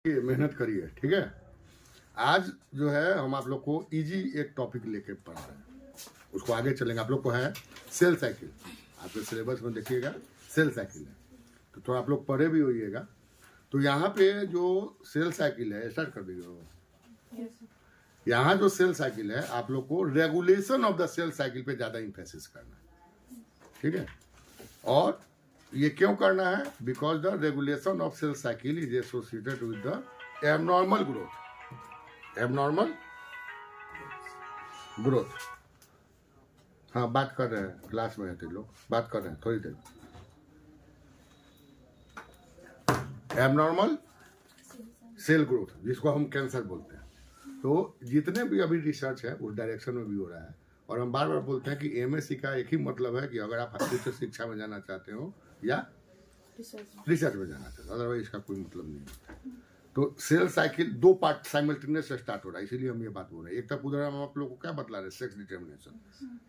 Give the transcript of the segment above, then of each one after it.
मेहनत करिए, ठीक है। आज जो है हम आप लोग को इजी एक टॉपिक लेके पढ़ रहे हैं, उसको आगे चलेंगे। आप लोग को है सेल साइकिल, आपके सिलेबस में देखिएगा सेल साइकिल है, तो थोड़ा आप लोग पढ़े भी होइएगा। तो यहाँ पे जो सेल साइकिल है, स्टार्ट कर दीजिए। यहाँ जो सेल साइकिल है आप लोग को regulation of the cell cycle पे ज़्यादा इंफेसिस करना है, ठीक है। और ये क्यों करना है? Because the regulation of cell cycle is associated with the abnormal growth. Abnormal growth, हाँ बात कर रहे हैं, क्लास में रहते लोग बात कर रहे हैं थोड़ी देर। एबनॉर्मल सेल ग्रोथ, जिसको हम कैंसर बोलते हैं। तो जितने भी अभी रिसर्च है उस डायरेक्शन में भी हो रहा है। और हम बार बार बोलते हैं कि एमएससी का एक ही मतलब है कि अगर आप उच्च शिक्षा में जाना चाहते हो या रिसर्च में जाना चाहते हो, अदरवाइज इसका कोई मतलब नहीं है। तो सेल साइकिल दो पार्ट साइमल्टेनियस से स्टार्ट हो रहा है, इसीलिए हम ये बात बोल रहे हैं। एक तक उधर हम आप लोग को क्या बतला रहे हैं? सेक्स डिटर्मिनेशन,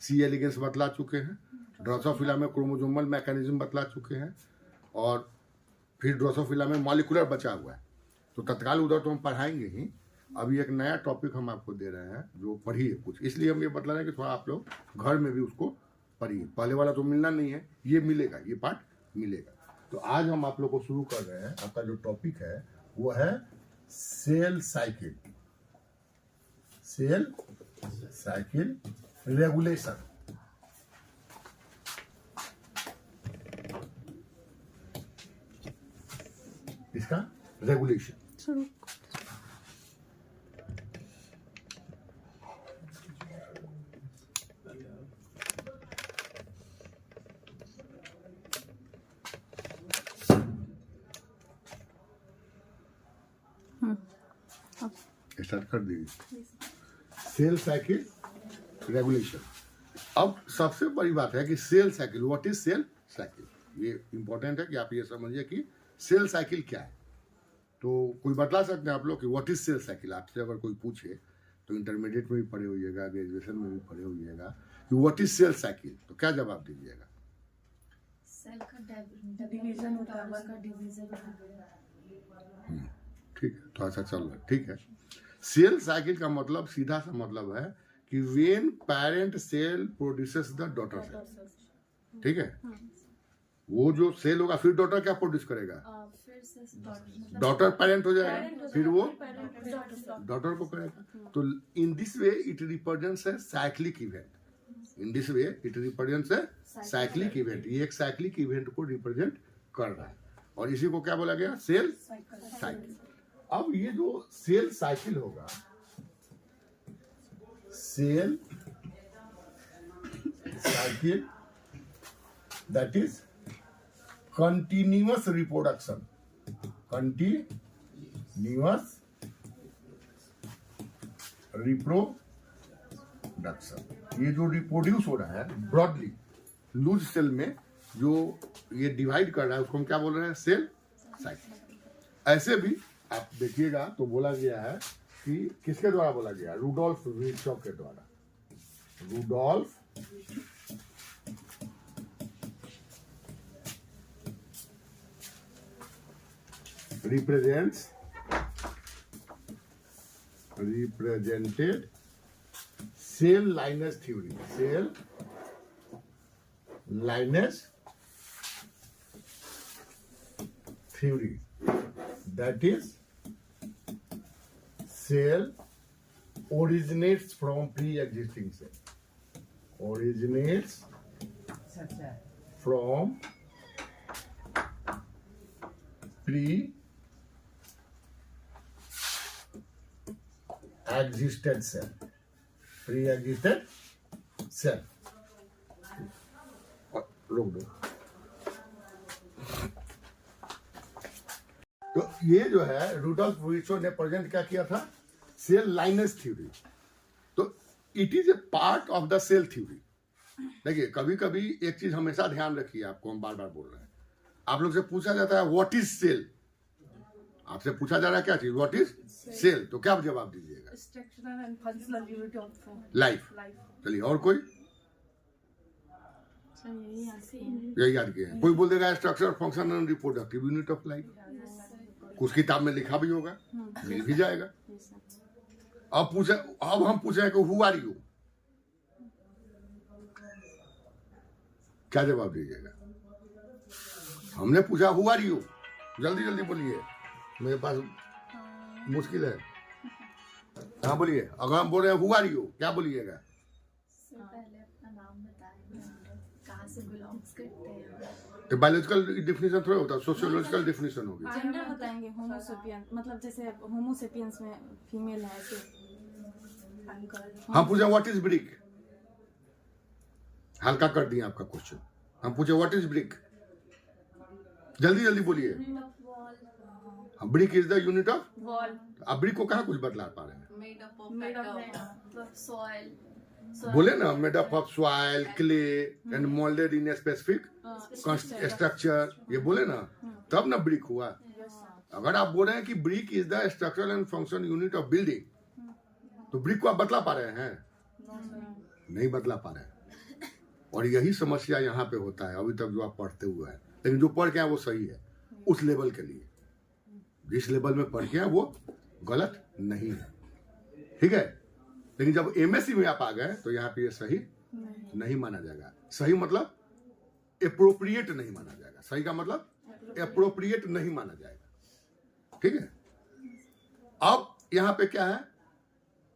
सी एलिगेंस बतला चुके हैं, ड्रोसोफिला में क्रोमोसोमल मैकेनिज्म बतला चुके हैं, और फिर ड्रोसोफिला में मॉलिक्यूलर बचा हुआ है। तो तत्काल उधर तो हम पढ़ाएंगे ही। अभी एक नया टॉपिक हम आपको दे रहे हैं जो पढ़िए कुछ, इसलिए हम ये बतला रहे हैं कि थोड़ा आप लोग घर में भी उसको पढ़िए। पहले वाला तो मिलना नहीं है, ये मिलेगा, ये पार्ट मिलेगा। तो आज हम आप लोग को शुरू कर रहे हैं। आपका जो टॉपिक है वो है cell cycle. Cell cycle regulation. इसका रेगुलेशन। स्टार्ट कर दीजिए। Cell cycle regulation. अब सबसे बड़ी बात है कि cell cycle, what is cell cycle. ये इंपॉर्टेंट है कि आप ये समझिए कि सेल साइकिल क्या है। तो कोई बतला सकते हैं आप लोग कि व्हाट इज सेल साइकिल? आपसे अगर कोई पूछे तो इंटरमीडिएट में भी पढ़े होइएगा, ग्रेजुएशन में भी पढ़े होइएगा कि व्हाट इज सेल साइकिल, तो क्या जवाब दीजिएगा? सेल का डिवीजन होता है, उसका डिवीजन। ठीक है, थोड़ा सा चल रहा है, ठीक है। सेल साइकिल का मतलब सीधा सा मतलब है कि when parent cell produces the daughter cell, ठीक है। वो जो सेल होगा फिर डॉटर क्या प्रोड्यूस करेगा? डॉटर पेरेंट हो जाएगा, फिर वो डॉटर को करेगा। तो in this way it represents a cyclic event. In this way it represents a cyclic event. ये एक साइक्लिक इवेंट को रिप्रेजेंट कर रहा है, और इसी को क्या बोला गया? Cell cycle. अब ये जो सेल साइकिल होगा, cell cycle that is continuous reproduction. Continuous reproduction. ये जो रिप्रोड्यूस हो रहा है ब्रॉडली लूज सेल में, जो ये डिवाइड कर रहा है, उसको हम क्या बोल रहे हैं? Cell cycle. ऐसे भी आप देखिएगा तो बोला गया है कि किसके द्वारा बोला गया? रूडोल्फ विर्चॉफ के द्वारा। Rudolf represented cell lineage theory. Cell lineage theory, that is cell originates from pre-existing cell. Originates from pre-existed cell. Pre-existed cell. रोक दो। तो ये जो है रूडोल्फ विर्चो ने प्रेजेंट क्या किया था? Cell lineage theory. तो it is a part of the cell theory. देखिए कभी कभी एक चीज हमेशा ध्यान रखिए, आपको हम बार बार बोल रहे हैं। आप लोग से पूछा जाता है व्हाट इज सेल, आपसे पूछा जा रहा है क्या चीज? व्हाट इज सेल, तो क्या जवाब दीजिएगा? Structural and functional unit of life. चलिए और कोई? यही याद किए हैं। कोई बोल देगा structure function and reproductive unit of life. कुछ किताब में लिखा भी होगा, मिल भी जाएगा। yes, sir. अब हम पूछे कि हु आर यू, क्या जवाब दीजिएगा? हमने पूछा हु आर यू, जल्दी जल्दी बोलिए, मेरे पास मुश्किल है। हाँ बोलिए, अगर हम बोल रहे हैं हु आर यू, क्या बोलिएगा? सर पहले अपना नाम बताएं, कहाँ से बिलोंग्स करते हैं। तो बायोलॉजिकल डिफिनेशन थोड़ा होता है, सोशियोलॉजिकल डिफिनेशन होगी। जेंडर बताएंगे, होमोसेपियंस मतलब जैसे होमोसेपियंस में फीमेल है ऐसे। हम पूछे व्हाट इज ब्रिक, हल्का कर दिया आपका क्वेश्चन। हम पूछे व्हाट इज ब्रिक, जल्दी जल्दी बोलिए। Wall, brick is the unit of, wall, अब ब्रिक को कहाँ कुछ बतला पा रहे हैं? मेड अप ऑफ सॉइल, बोले ना, made up of soil, clay and moulded in a specific structure, ये बोले ना, तब ना ब्रिक हुआ। अगर आप बोल रहे हैं कि brick is the structural and function unit of building, तो ब्रिक को आप बतला पा रहे हैं? नहीं बतला पा रहे हैं। और यही समस्या यहाँ पे होता है अभी तक जो आप पढ़ते हुए हैं, लेकिन जो पढ़ के हैं वो सही है उस लेवल के लिए। जिस लेवल में पढ़ के हैं वो गलत नहीं है, ठीक है। लेकिन जब एमएससी में आप आ गए तो यहाँ पे ये सही नहीं माना जाएगा। सही मतलब एप्रोप्रिएट नहीं माना जाएगा। सही का मतलब एप्रोप्रिएट नहीं माना जाएगा, ठीक है। अब यहाँ पे क्या है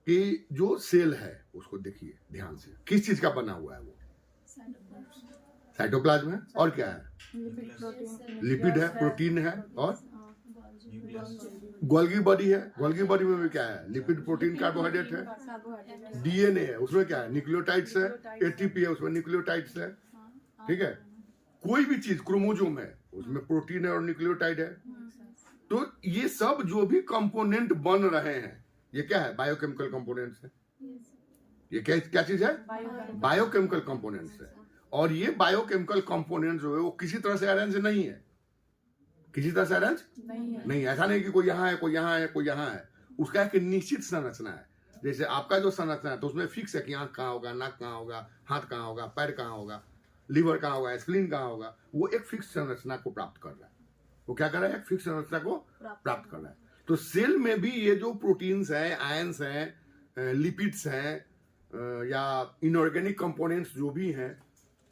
कि जो सेल है उसको देखिए ध्यान से, किस चीज का बना हुआ है वो? साइटोप्लाज्म है, और क्या है? लिपिड, प्रोटीन, लिपिड है, प्रोटीन है, और गोल्गी बॉडी है। गोल्गी बॉडी में भी क्या है? लिपिड, प्रोटीन, कार्बोहाइड्रेट है। कार्बोहाइड्रेट, डीएनए है, उसमें क्या है? न्यूक्लियोटाइड्स है। एटीपी है, उसमें न्यूक्लियोटाइड्स है, ठीक है। कोई भी चीज, क्रोमोसोम है, उसमें प्रोटीन है और न्यूक्लियोटाइड है। तो ये सब जो भी कंपोनेंट बन रहे हैं, ये क्या है? बायोकेमिकल कंपोनेंट्स है। ये क्या चीज है? बायोकेमिकल कंपोनेंट्स है। और ये बायोकेमिकल कंपोनेंट्स जो है वो किसी तरह से अरेंज नहीं है। किसी तरह से अरेंज नहीं, ऐसा नहीं कि कोई यहाँ है, कोई यहाँ है, कोई यहाँ है। उसका एक निश्चित संरचना है। जैसे आपका जो संरचना है तो उसमें फिक्स है कि आंख कहाँ होगा, नाक कहाँ होगा, हाथ कहाँ होगा, पैर कहाँ होगा, लीवर कहाँ होगा, स्प्लीन कहाँ होगा। वो एक फिक्स संरचना को प्राप्त कर रहा है। वो क्या कर रहा है? एक फिक्स संरचना को प्राप्त कर रहा है। तो सेल में भी ये जो प्रोटीन्स हैं, आयंस हैं, लिपिड्स हैं, या इनऑर्गेनिक कंपोनेंट्स जो भी हैं,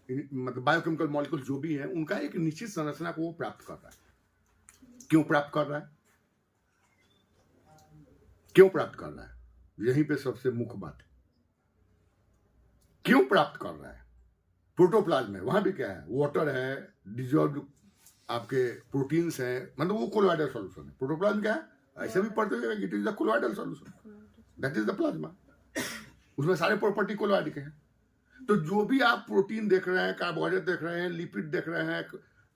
मतलब बायोकेमिकल मॉलिक्यूल्स जो भी हैं, उनका एक निश्चित संरचना को वो प्राप्त कर रहा है। क्यों प्राप्त कर रहा है? क्यों प्राप्त कर रहा है? यहीं पे सबसे मुख्य बात है, क्यों प्राप्त कर रहा है? प्रोटोप्लाज्म में वहां भी क्या है? वाटर है, डिजॉल्व आपके प्रोटीन्स हैं, मतलब वो कोलोइडल सॉल्यूशन है। प्रोटोप्लाज्म क्या है? ऐसे भी पढ़ते हुए it is the colloidal solution, that is the plasma. उसमें सारे प्रॉपर्टी कोलोइड के हैं। तो जो भी आप प्रोटीन देख रहे हैं, कार्बोहाइड्रेट देख रहे हैं, लिपिड देख रहे हैं,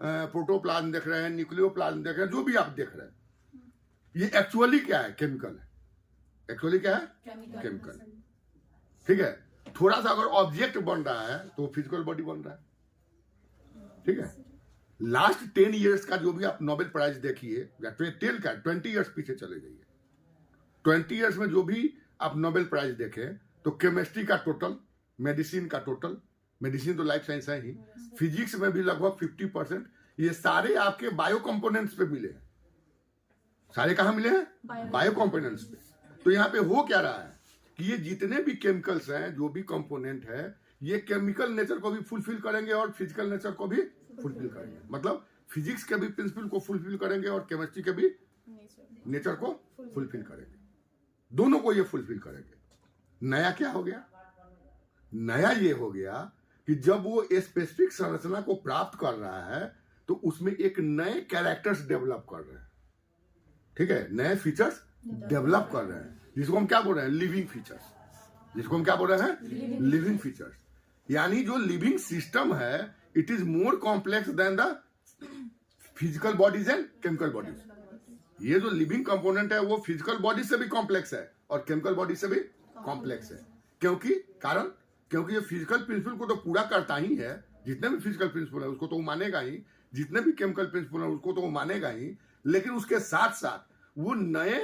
प्रोटोप्लाज्म देख रहे हैं, न्यूक्लियोप्लाज्म देख रहे हैं, जो भी आप देख रहे हैं, ये एक्चुअली क्या है? केमिकल है। एक्चुअली क्या है? केमिकल, ठीक है। थोड़ा सा अगर ऑब्जेक्ट बन रहा है तो फिजिकल बॉडी बन रहा है, ठीक है। लास्ट 10 इयर्स का जो भी आप नोबेल प्राइज देखिए, या 10 का 20 इयर्स पीछे चले जाइए, 20 इयर्स में जो भी आप नोबेल प्राइज देखें तो केमिस्ट्री का टोटल, मेडिसिन का टोटल, मेडिसिन तो लाइफ साइंस है ही, फिजिक्स में भी लगभग 50%, ये सारे आपके बायो कंपोनेंट्स पे मिले हैं। सारे कहां मिले हैं? बायो कंपोनेंट्स पे। तो यहाँ पे हो क्या रहा है कि ये जितने भी केमिकल्स हैं, जो भी कंपोनेंट है, ये केमिकल नेचर को भी फुलफिल करेंगे और फिजिकल नेचर को भी फुलफिल करेंगे। मतलब फिजिक्स के भी प्रिंसिपल को फुलफिल करेंगे और केमिस्ट्री के भी नेचर को फुलफिल करेंगे। दोनों को ये फुलफिल करेंगे। नया क्या हो गया? नया ये हो गया कि जब वो स्पेसिफिक संरचना को प्राप्त कर रहा है तो उसमें एक नए कैरेक्टर्स डेवलप कर रहे हैं, ठीक है। नए फीचर्स डेवलप कर रहे हैं, जिसको हम क्या बोल रहे हैं? Living features. जिसको हम क्या बोल रहे हैं? Living features. यानी जो लिविंग सिस्टम है, it is more complex than the physical bodies and chemical bodies. ये जो लिविंग कंपोनेंट है वो फिजिकल बॉडी से भी कॉम्प्लेक्स है और केमिकल बॉडी से भी कॉम्प्लेक्स है। क्योंकि ये फिजिकल प्रिंसिपल को तो पूरा करता ही है। जितने भी फिजिकल प्रिंसिपल है उसको तो वो मानेगा ही, जितने भी केमिकल प्रिंसिपल है उसको तो वो मानेगा ही, लेकिन उसके साथ साथ वो नए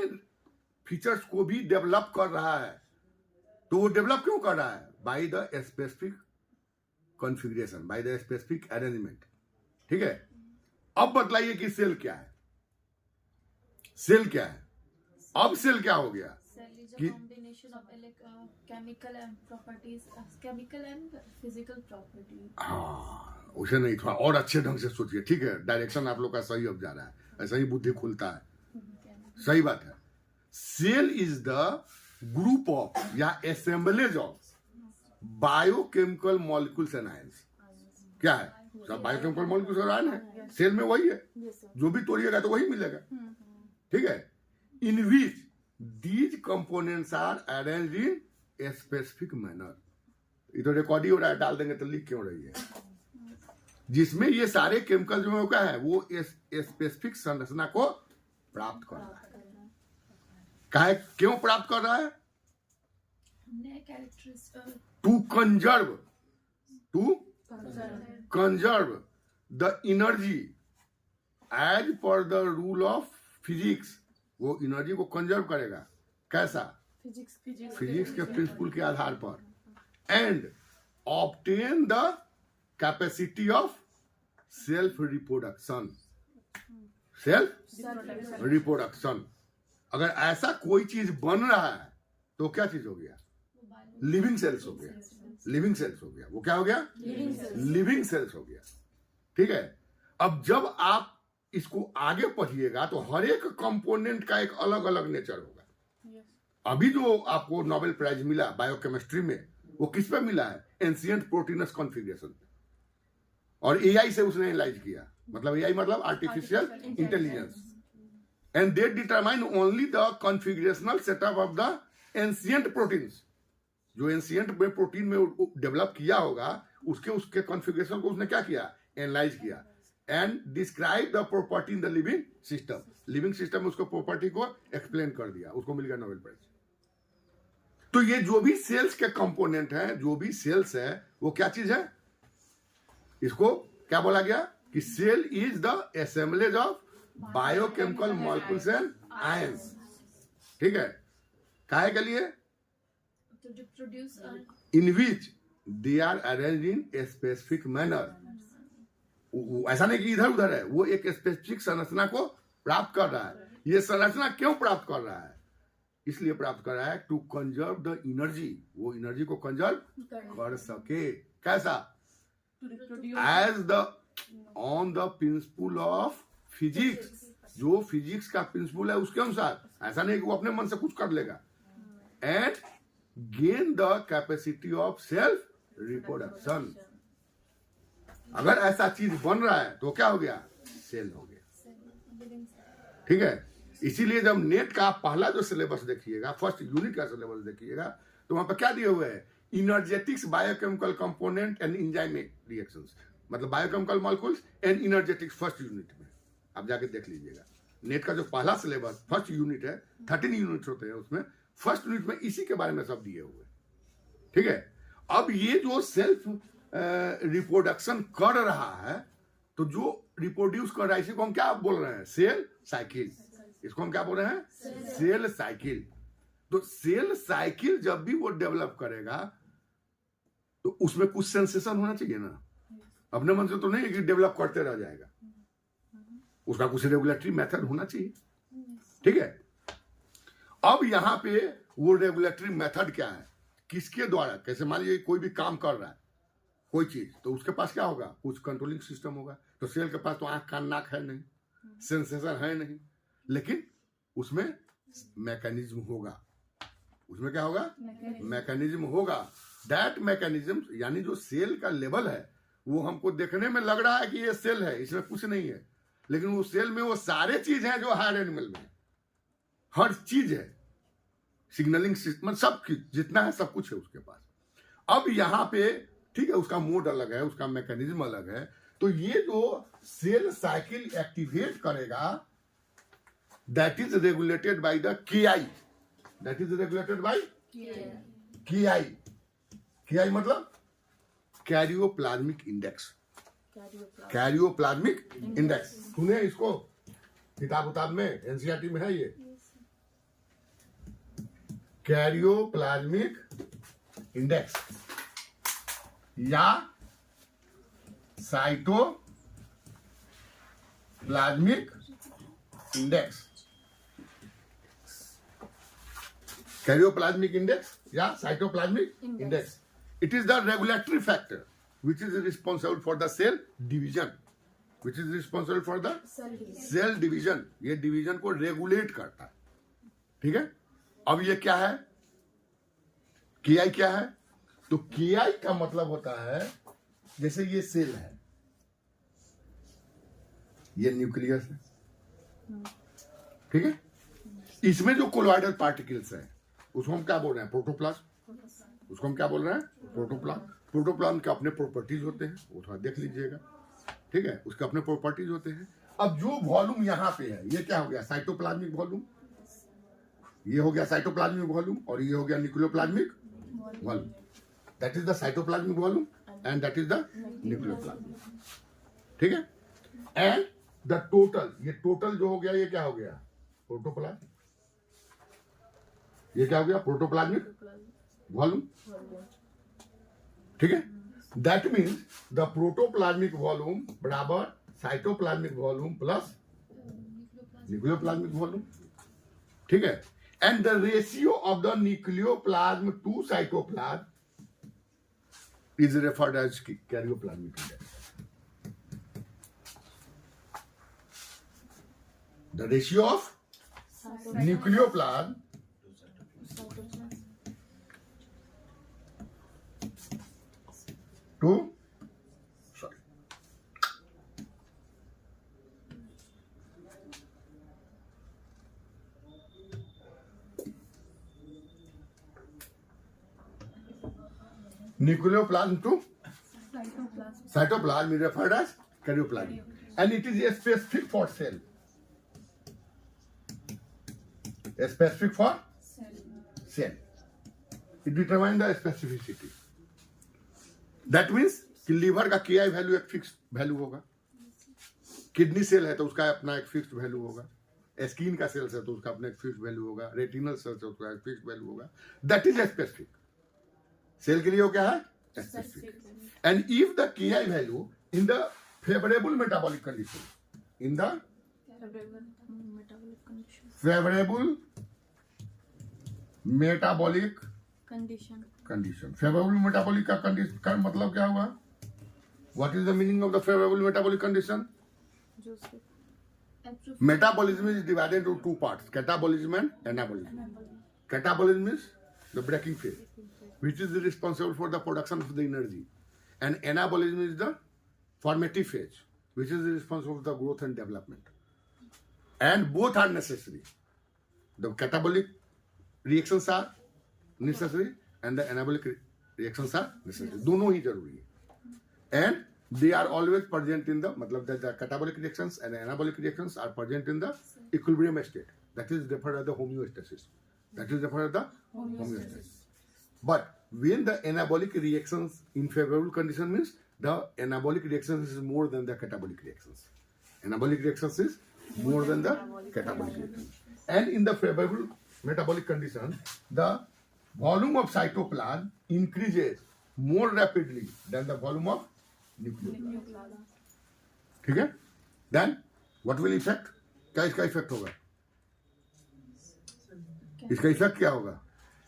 फीचर्स को भी डेवलप कर रहा है। तो वो डेवलप क्यों कर रहा है? By the specific configuration, by the specific arrangement, ठीक है। अब बतलाइए कि सेल क्या है? सेल क्या है? अब सेल क्या हो गया? Cell is a कि- combination of chemical and properties, chemical and physical properties. हाँ, उसे नहीं, थोड़ा और अच्छे ढंग से सोचिए, ठीक है? डायरेक्शन आप लोग का सही अब जा रहा है, ऐसा ही बुद्धि खुलता है, सही बात है। Cell is the group of या assemblage of biochemical molecules and ions. क्या है? सब बायोकेमिकल मॉलिक्यूल्स और आयन है, सेल में वही है, Yes, sir. जो भी तोड़िएगा तो वही मिलेगा, ठीक है? In which these components are arranged in a specific manner. ये तो रिकॉर्ड ही हो रहा है, डाल देंगे तो लिख क्यों रही है? जिसमें ये सारे केमिकल जो क्या है वो स्पेसिफिक संरचना को प्राप्त कर रहा है। काहे क्यों प्राप्त कर रहा है? हमने characteristic to conserve the energy as per the rule of physics. वो एनर्जी को कंजर्व करेगा, कैसा? फिजिक्स के प्रिंसिपल के आधार पर, and obtain the capacity of self reproduction. Self reproduction. अगर ऐसा कोई चीज बन रहा है तो क्या चीज हो गया? लिविंग सेल्स हो गया, लिविंग सेल्स हो गया। वो क्या हो गया? लिविंग सेल्स हो गया, ठीक है? अब जब आप इसको आगे पढ़िएगा तो हर एक कंपोनेंट का एक अलग अलग नेचर होगा। अभी जो आपको नोबेल प्राइज मिला बायोकेमिस्ट्री में, वो किस पे मिला है? एंशिएंट प्रोटीनस कॉन्फ़िगरेशन, और एआई से उसने एनालाइज किया। मतलब एआई मतलब artificial intelligence, and they determine only the configurational setup of the ancient proteins. जो एंशिएंट में प्रोटीन में डेवलप किया होगा, उसके कॉन्फ़िगरेशन को उसने क्या किया? एनालाइज किया, and describe the property in the living system. Living system में उसको प्रॉपर्टी को एक्सप्लेन कर दिया, उसको मिल गया नोबेल प्राइज। तो ये जो भी सेल्स के कंपोनेंट हैं, जो भी सेल्स है, वो क्या चीज है? इसको क्या बोला गया कि cell is the assemblage of biochemical molecules and ions, ठीक है? काहे के लिए? to produce a in which they are arranged in a specific manner. ऐसा नहीं कि इधर उधर है, वो एक स्पेसिफिक संरचना को प्राप्त कर रहा है। ये संरचना क्यों प्राप्त कर रहा है? इसलिए प्राप्त कर रहा है टू कंजर्व द एनर्जी। वो एनर्जी को कंजर्व कर सके, कैसा? As the on the principle of physics. जो फिजिक्स का प्रिंसिपल है उसके अनुसार। ऐसा नहीं कि वो अपने मन से कुछ कर लेगा। And gain the capacity of self reproduction. अगर ऐसा चीज बन रहा है तो क्या हो गया? सेल हो गया, ठीक है? इसीलिए जब नेट का पहला जो सिलेबस देखिएगा, फर्स्ट यूनिट का सिलेबस देखिएगा, तो वहां पर क्या दिए हुए हैं? Energetics, biochemical component and enzymic reactions. मतलब biochemical molecules and energetics first unit में आप जाके देख लीजिएगा। नेट का जो पहला सिलेबस फर्स्ट यूनिट है, 13 यूनिट होते हैं उसमें, फर्स्ट यूनिट में इसी के बारे में सब दिए हुए, ठीक है? अब ये जो सेल्फ रिप्रोडक्शन कर रहा है, तो जो रिप्रोड्यूस कर रहा है, इसी को हम क्या बोल रहे हैं? Cell cycle. इसको हम क्या बोल रहे हैं? Cell cycle. तो सेल साइकिल जब भी वो डेवलप करेगा तो उसमें कुछ सेंसेशन होना चाहिए ना। अपने मन से तो नहीं कि डेवलप करते रह जाएगा, उसका कुछ रेगुलेटरी मेथड होना चाहिए, ठीक है? अब यहां पे वो रेगुलेटरी मेथड क्या है? किसके द्वारा? कैसे मान लीजिए कोई भी काम कर रहा है कोई चीज, तो उसके पास क्या होगा? कुछ कंट्रोलिंग सिस्टम होगा। तो सेल के पास तो आंख कान नाक है नहीं, सेंसेशन है नहीं, लेकिन उसमें मैकेनिज्म होगा। उसमें क्या होगा? मैकेनिज्म होगा। दैट मैकेनिज्म, यानी जो सेल का लेवल है, वो हमको देखने में लग रहा है कि ये सेल है, इसमें कुछ नहीं है, लेकिन वो सेल में वो सारे चीज हैं जो हायर एनिमल में है। हर चीज है, सिग्नलिंग सिस्टम, सब जितना है सब कुछ है उसके पास। अब यहां पे ठीक है, उसका मोड अलग है, उसका मैकेनिज्म अलग है। तो ये जो सेल साइकिल एक्टिवेट करेगा, that is regulated by the KI। That is regulated by KI। KI मतलब कैरियोप्लाज्मिक इंडेक्स। कैरियोप्लाज्मिक इंडेक्स सुने इसको, किताब उताब में एनसीईआरटी में है ये। कैरियोप्लाज्मिक इंडेक्स या साइटोप्लाज्मिक इंडेक्स, कैरियोप्लाज्मिक इंडेक्स या cytoplasmic Index. Index. It is the regulatory factor which is responsible for the cell division, which is responsible for the cell division. ये डिवीजन को रेगुलेट करता है. ठीक है. अब ये क्या है, KI क्या है? तो KI का मतलब होता है जैसे ये सेल है, ये न्यूक्लियस है. ठीक है. इसमें जो कोलॉइडल पार्टिकल्स है उसको हम क्या बोल रहे हैं? प्रोटोप्लाज्म. उसको हम क्या बोल रहे हैं? प्रोटोप्लाज्म. प्रोटोप्लाज्म के अपने प्रॉपर्टीज होते हैं, वो थोड़ा देख लीजिएगा. ठीक है. उसके अपने प्रॉपर्टीज होते हैं. अब जो वॉल्यूम यहाँ पे है ये क्या हो गया? Cytoplasmic volume. ये हो गया साइटोप्लाज्मिक वॉल्यूम और ये हो गया nucleoplasmic volume. That is the cytoplasmic volume and that is the nucleoplasmic. ठीक है. एंड द टोटल, ये टोटल जो हो गया ये क्या हो गया? प्रोटोप्लाज्म. ये क्या हो गया? Protoplasmic volume. ठीक है. That means the protoplasmic volume बराबर cytoplasmic volume plus nucleoplasmic volume. ठीक है. And the ratio of the nucleoplasm to cytoplasm is referred as karyoplasmic index. The ratio of nucleoplasm to nucleoplasm to cytoplasm is referred as karyoplasm, and it is specific for cell. Specific for cell. It determines the specificity. That means कि liver का KI value एक fix value होगा, kidney cell है तो उसका अपना एक fix value होगा, स्किन का सेल्स है तो उसका अपना एक फिक्स वैल्यू होगा, रेटिनल सेल्स है उसका एक फिक्स वैल्यू होगा. That is specific. सेल के लिए वो क्या है? Specific. And if the KI value in the favourable metabolic condition, in the favourable metabolic condition. Favourable metabolic का कंडीशन का मतलब क्या हुआ? What is the meaning of the favourable metabolic condition? Metabolism is divided into two parts, catabolism and anabolism. Catabolism is the breaking phase, which is responsible for the production of the energy, and anabolism is the formative phase, which is responsible for the growth and development. And both are necessary. The catabolic reactions are necessary and the anabolic reactions are necessary. दोनों ही जरूरी है. And they are always present in the, मतलब that the catabolic reactions and anabolic reactions are present in the equilibrium state. That is referred as the homeostasis. That is referred as the homeostasis. But when the anabolic reactions in favorable condition means the anabolic reactions is more than the catabolic reactions. Anabolic reactions is more than the catabolic reactions. And in the favorable metabolic condition, the volume of cytoplasm increases more rapidly than the volume of nucleoplasm. ठीक है. Then what will effect? क्या इसका effect होगा? इसका effect क्या होगा?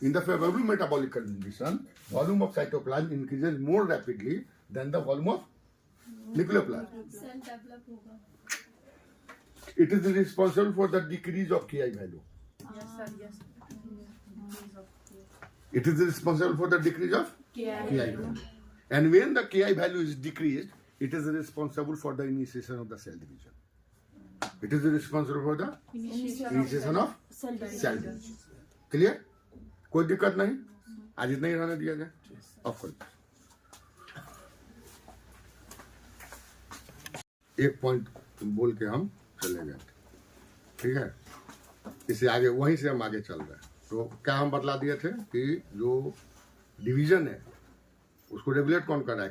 In the favourable metabolic condition volume of cytoplasm increases more rapidly than the volume of nucleoplasm. Cell develop होगा. It is responsible for the decrease of KI value. Yes, sir. Yes. It is responsible for the decrease of KI value. And when the KI value is decreased, it is responsible for the initiation of the cell division. It is responsible for the initiation of cell division. Clear? कोई दिक्कत नहीं. आज इतना ही रहने दिया जाए. Of कर. एक पॉइंट बोल के हम चले गए. ठीक है. इससे आगे वहीं से हम आगे चल रहे हैं. तो क्या हम बतला दिए थे कि जो डिवीजन है उसको रेगुलेट कौन कर रहा है?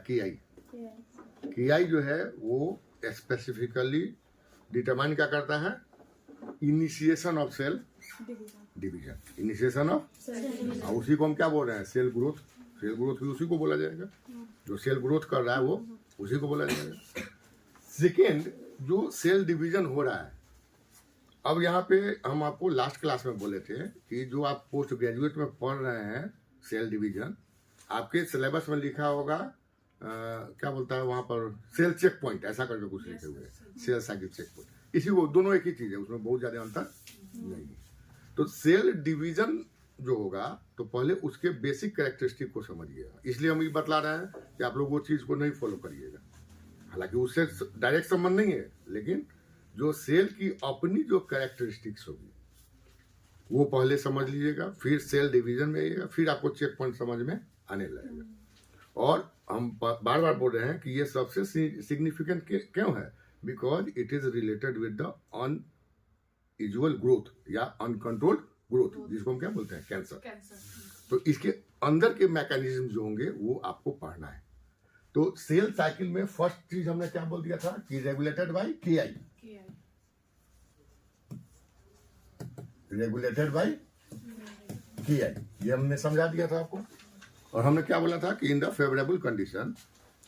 KI जो है वो स्पेसिफिकली डिटरमाइन क्या करता है? Initiation of cell division. Initiation of, उसी को हम क्या बोल रहे हैं? Cell growth. सेल ग्रोथ भी उसी को बोला जाएगा. जो सेल ग्रोथ कर रहा है वो उसी को बोला जाएगा. सेकेंड, जो सेल डिवीजन हो रहा है अब यहाँ पे हम आपको लास्ट क्लास में बोले थे कि जो आप पोस्ट ग्रेजुएट में पढ़ रहे हैं सेल डिवीजन, आपके सिलेबस में लिखा होगा क्या बोलता है वहाँ पर, सेल चेक पॉइंट ऐसा करके कुछ लिखे हुए हैं, सेल साइकिल चेक पॉइंट। इसी को दोनों एक ही चीज है, उसमें बहुत ज्यादा अंतर नहीं है। तो सेल डिवीजन जो होगा तो पहले उसके बेसिक कैरेक्टरिस्टिक को समझिएगा, इसलिए हम ये बतला रहे हैं कि आप लोग वो चीज को नहीं फॉलो करिएगा। हालांकि उससे डायरेक्ट संबंध नहीं है, लेकिन जो सेल की अपनी जो कैरेक्टरिस्टिक्स होगी वो पहले समझ लीजिएगा, फिर सेल डिवीजन में आइएगा, फिर आपको चेक पॉइंट समझ में आने लगेगा। और हम बार बार बोल रहे हैं कि ये सबसे सिग्निफिकेंट क्यों है, because it is related with the unusual growth या अनकंट्रोल्ड ग्रोथ, जिसको हम क्या बोलते हैं, कैंसर। तो इसके अंदर के मैकेनिज्म जो होंगे वो आपको पढ़ना है। तो सेल साइकिल में फर्स्ट चीज हमने क्या बोल दिया था कि रेगुलेटेड बाय केआई, रेगुलेटेड बाय केआई, ये हमने समझा दिया था आपको। और हमने क्या बोला था कि in the favourable condition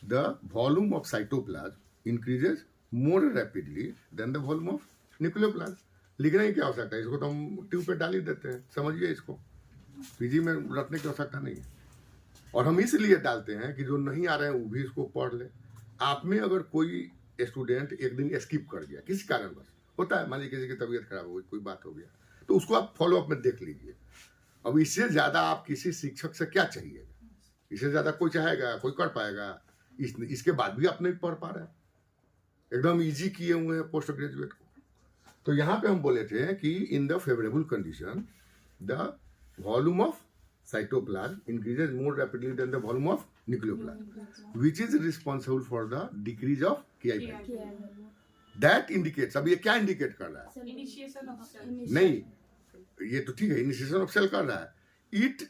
the volume of cytoplasm increases more rapidly than the volume of nucleoplasm. लिखने की क्या आवश्यकता है, इसको तो हम ट्यूब पे डाल ही देते हैं, समझिए इसको, पीजी में रखने की आवश्यकता नहीं है। और हम इसलिए डालते हैं कि जो नहीं आ रहे हैं वो भी इसको पढ़ ले। आप में अगर कोई स्टूडेंट एक दिन स्किप कर गया किसी कारणवश, होता है, मान लीजिए किसी की तबीयत खराब हो गई, कोई बात हो गया, तो उसको आप फॉलो अप में देख लीजिए। अब इससे ज्यादा आप किसी शिक्षक से क्या चाहिएगा, इससे ज्यादा कोई चाहेगा, कोई कर पाएगा? इसके बाद भी आप नहीं पढ़ पा रहे हैं, एकदम इजी किए हुए हैं पोस्ट ग्रेजुएट को। तो यहाँ पे हम बोले थे कि in the favourable condition the volume of cytoplasm increases more rapidly than the volume of nucleoplasm, which is responsible for the decrease of Ki value. That indicates, अब ये क्या इंडिकेट कर रहा है? Initiation of cell. नहीं, ये तो ठीक है, इनिशिएशन ऑफ सेल कर रहा है। It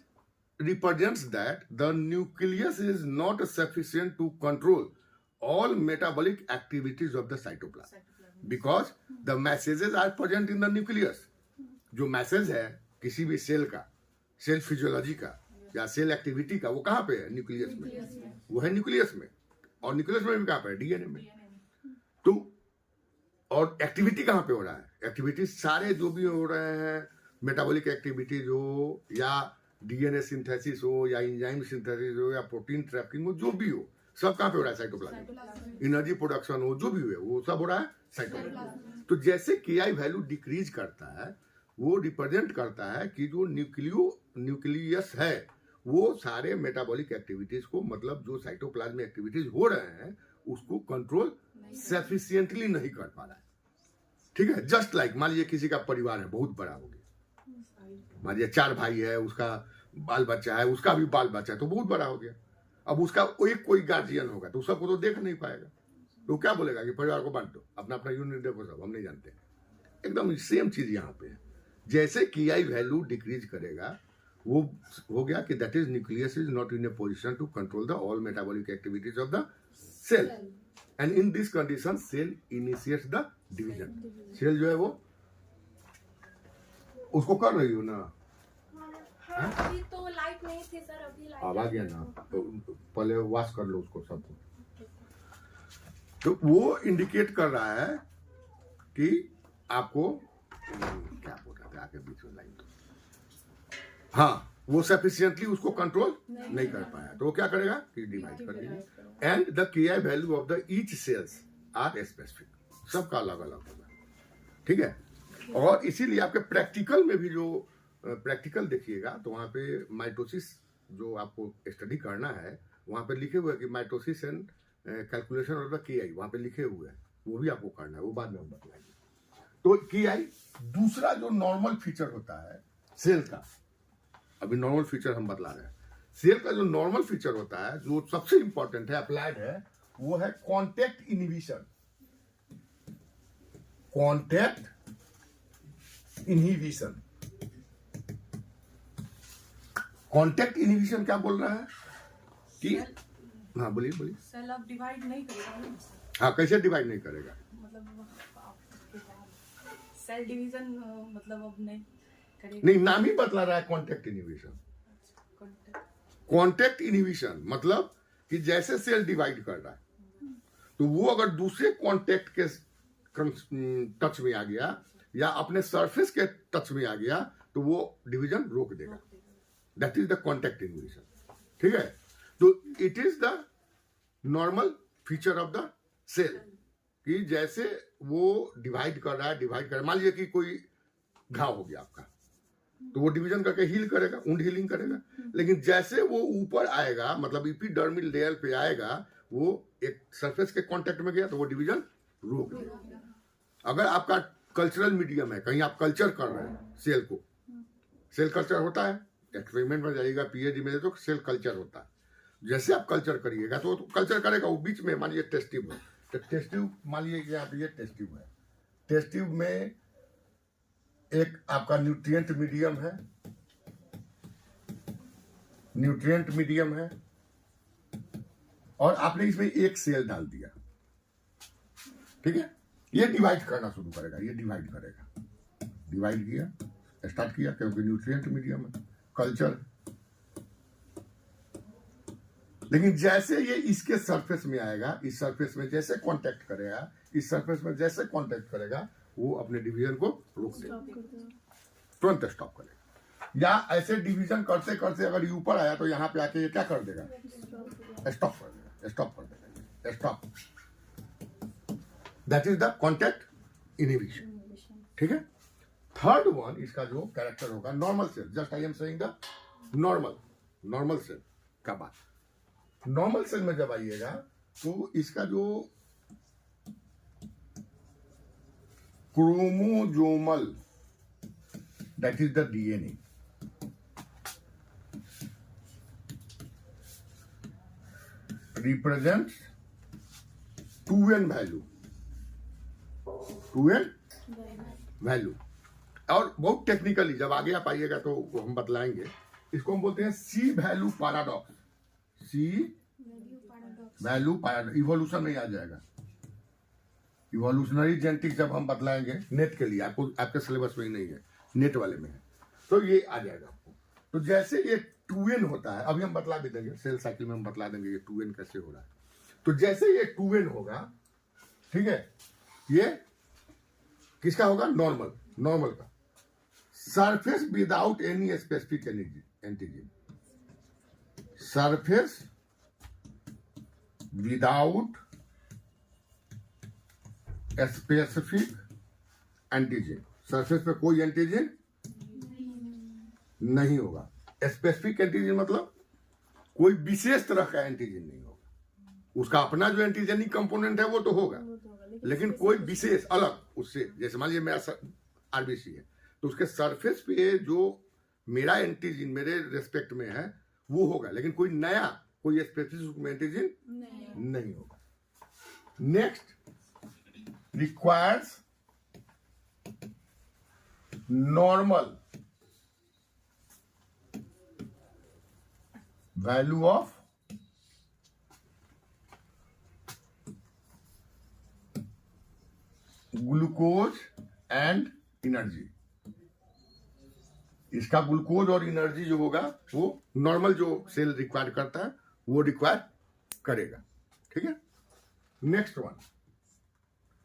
represents that the nucleus is not sufficient to control all metabolic activities of the cytoplasm because the messages are present in the nucleus. जो मैसेज है किसी भी सेल का, सेल फिजियोलॉजी का या सेल एक्टिविटी का, वो कहाँ पे है? न्यूक्लियस में, वो है न्यूक्लियस में। और न्यूक्लियस में भी कहाँ पे है? डीएनए में। तो और एक्टिविटी कहाँ पे हो रहा है? एक्टिविटी सारे जो भी हो रहे हैं, मेटाबॉलिक एक्टिविटीज हो या डीएनए सिंथेसिस हो या एंजाइम सिंथेसिस हो या प्रोटीन ट्रैपिंग हो, जो भी हो, सब कहाँ पे हो रहा है? साइटोप्लाज्म। एनर्जी प्रोडक्शन हो, जो भी हो, वो सब हो रहा है साइटोप्लाज्म। तो जैसे केआई वैल्यू डिक्रीज करता है, वो रिप्रेजेंट करता है कि जो न्यूक्लियस है वो सारे मेटाबॉलिक एक्टिविटीज को, मतलब जो साइटोप्लाज्म में एक्टिविटीज हो रहे हैं, उसको कंट्रोल सफिशिएंटली नहीं कर पा रहा है। ठीक है, जस्ट लाइक मान लीजिए किसी का परिवार है, बहुत बड़ा हो गया, मान लीजिए 4 भाई है, उसका बाल बच्चा है, उसका भी बाल बच्चा है, तो बहुत बड़ा हो गया। अब उसका एक कोई गार्जियन होगा तो सबको तो देख नहीं पाएगा, तो क्या बोलेगा कि परिवार को बांट दो, अपना अपना यूनिट देखो, सब हम नहीं जानते। एकदम सेम चीज यहाँ पे है। जैसे केआई वैल्यू डिक्रीज करेगा, वो हो गया कि that is nucleus is not in a position to control the all metabolic activities of the cell, and in this condition cell initiates the division. Cell जो है वो उसको कर रही हो ना, अभी तो लाइट नहीं थी सर, अभी लाइट अब आ गया ना, तो पहले वॉश कर लो उसको सबको। तो वो इंडिकेट कर रहा है कि आपको क्या बोल रहा था आगे बीच में लाइन, तो हाँ, वो सफिशिएंटली उसको कंट्रोल नहीं कर पाया, तो वो क्या करेगा कि डिवाइड कर देगा। And the KI value of the each cells are specific, सबका अलग अलग होगा। ठीक है, और इसीलिए आपके प्रैक्टिकल में भी जो प्रैक्टिकल देखिएगा तो वहाँ पे माइटोसिस जो आपको स्टडी करना है, वहाँ पे लिखे हुए हैं कि mitosis and calculation of the KI, वहाँ पे लिखे हुए हैं, वो भी आपको करना है, वो बाद में हम बताएंगे। तो केआई दूसरा जो नॉर्मल फीचर होता है सेल का, अभी नॉर्मल फीचर हम बतला रहे हैं। सेल का जो नॉर्मल फीचर होता है, जो सबसे इंपॉर्टेंट है, अप्लाइड है, वो है contact inhibition. Contact inhibition, contact inhibition क्या बोल रहा है कि, हाँ बोलिए बोलिए। सेल अब डिवाइड नहीं करेगा। हाँ, कैसे डिवाइड नहीं करेगा? मतलब सेल डिवीजन मतलब अब नहीं करेगा। नहीं, नाम ही बतला रहा है कॉन्टेक्ट इनहिबिशन। कॉन्टेक्ट इनहिबिशन मतलब कि जैसे सेल डिवाइड कर रहा है, तो वो अगर दूसरे कॉन्टेक्ट के टच में आ गया या अपने सरफेस के टच में आ गया तो वो डिवीजन रोक देगा। That is the contact inhibition. ठीक है, तो it is the normal feature of the cell कि जैसे वो डिवाइड कर रहा है, मान लीजिए कि कोई घाव हो गया आपका, तो वो डिवीजन करके हील करेगा, वुंड हीलिंग करेगा। लेकिन जैसे वो ऊपर आएगा, मतलब एपिडर्मल लेयर पे आएगा, वो एक सरफेस के कांटेक्ट में गया तो वो डिवीजन रोक देगा। अगर आपका कल्चरल मीडियम है, कहीं आप कल्चर कर रहे हैं सेल को, सेल कल्चर होता है, एक्सपेरिमेंट में जाइएगा, पीएचडी में तो सेल कल्चर होता है। जैसे आप कल्चर करिएगा तो कल्चर करेगा, वो बीच में मान लीजिए टेस्ट ट्यूब है, तो टेस्ट ट्यूब मान लीजिए कि आप ये टेस्ट ट्यूब है, टेस्ट ट्यूब में एक आपका न्यूट्रिएंट मीडियम है और आपने इसमें एक सेल डाल दिया। ठीक है, ये डिवाइड करना शुरू करेगा, ये डिवाइड किया, स्टार्ट किया, क्योंकि न्यूट्रिएंट मीडियम है, कल्चर। लेकिन जैसे ये इसके सरफेस में आएगा, इस सरफेस में जैसे कांटेक्ट करेगा, वो अपने डिवीजन को रोक देगा, तुरंत स्टॉप करेगा। या ऐसे डिवीजन करते करते अगर ये ऊपर आया तो यहाँ पे आके ये क्या कर देगा, स्टॉप कर देगा। That is the contact inhibition. ठीक है, थर्ड वन, इसका जो कैरेक्टर होगा normal cell, just I am saying the normal cell का बात। नॉर्मल सेल में जब आइएगा तो इसका जो chromosomal, that is the DNA, represents 2n value. और बहुत टेक्निकली जब आगे आप आइएगा तो हम बतलाएंगे, इसको हम बोलते हैं सी वैल्यू पैराडॉक्स। इवोल्यूशन में आ जाएगा, इवोल्यूशनरी जेनेटिक्स जब हम बतलाएंगे नेट के लिए, आपको आपके सिलेबस में ही नहीं है, नेट वाले में है, तो ये आ जाएगा आपको। तो जैसे ये 2n होता है, अभी हम बतला भी देंगे, सेल साइकिल में हम बतला देंगे ये 2n कैसे हो रहा है। तो जैसे ये 2n होगा, ठीक है, ये किसका होगा, नॉर्मल का, surface without any specific antigen, surface without specific antigen, surface पे कोई एंटीजन नहीं होगा। स्पेसिफिक एंटीजन मतलब कोई विशेष तरह का एंटीजन नहीं होगा, उसका अपना जो एंटीजेनिक कंपोनेंट है वो तो होगा, लेकिन कोई विशेष अलग उससे, जैसे मान लीजिए मेरा आरबीसी है तो उसके सरफेस पे जो मेरा एंटीजन मेरे रेस्पेक्ट में है वो होगा, लेकिन कोई नया कोई स्पेसिफिक एंटीजन नहीं होगा। Next, requires normal value of glucose and energy. इसका ग्लूकोज और एनर्जी जो होगा वो नॉर्मल जो सेल रिक्वायर करता है वो रिक्वायर करेगा। ठीक है, next one,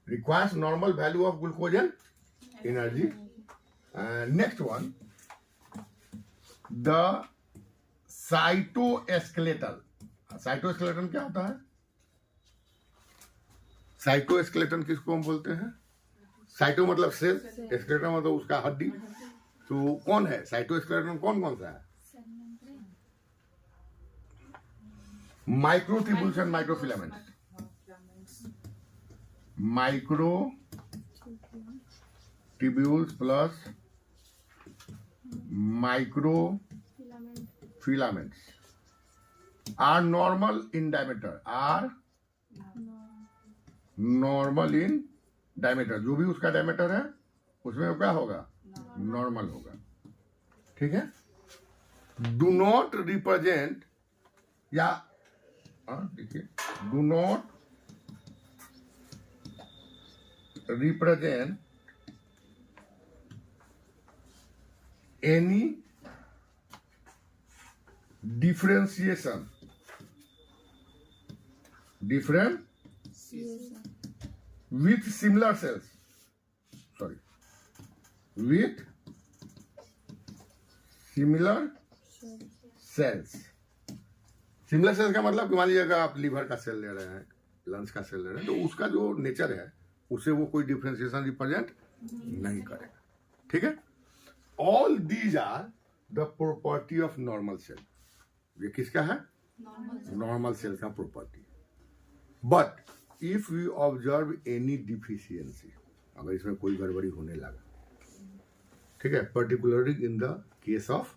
requires normal value of glucose and energy. Next one, the cytoskeleton. Cytoskeleton क्या होता है, साइटोस्केलेटन किसको हम बोलते हैं, साइटो मतलब सेल, स्केलेटन मतलब उसका हड्डी। तो कौन है साइटोस्केलेटन, कौन सा है, microtubules and microfilaments, microtubules plus microfilaments are normal in diameter, जो भी उसका डायमीटर है उसमें वो क्या होगा, नॉर्मल होगा। ठीक है, डू नॉट रिप्रेजेंट, या देखिए, do not represent any differentiation with similar cells, with similar cells. Similar sales का मतलब कि मान लीजिएगा आप लीवर का सेल ले रहे हैं, लंग्स का सेल ले रहे हैं, तो उसका जो नेचर है उसे वो कोई डिफरेंशिएशन रिप्रेजेंट नहीं करेगा. ठीक है. All these are the property of normal cell. ये किसका है? नॉर्मल सेल का property. But if you observe any deficiency, अगर इसमें कोई गड़बड़ी होने लगा, ठीक है, particularly in the case of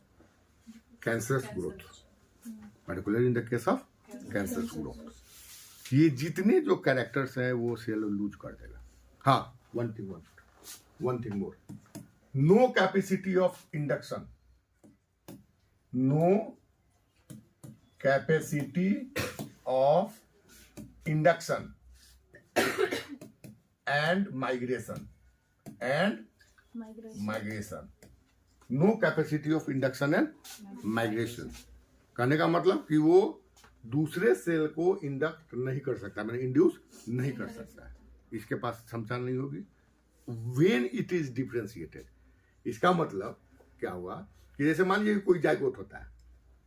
cancerous growth, particularly in the case of cancerous growth, ये जितने जो कैरेक्टर्स हैं वो सेल लूज कर देगा. हाँ, one thing more, no capacity of induction, no capacity of induction and migration no capacity of induction and migration. कहने का मतलब कि वो दूसरे सेल को इंडक्ट नहीं कर सकता, मैंने इंड्यूस नहीं कर सकता है, इसके पास क्षमता नहीं होगी. व्हेन इट इज डिफरेंशिएटेड, इसका मतलब क्या हुआ कि जैसे मान लीजिए कोई जाइगोट होता है,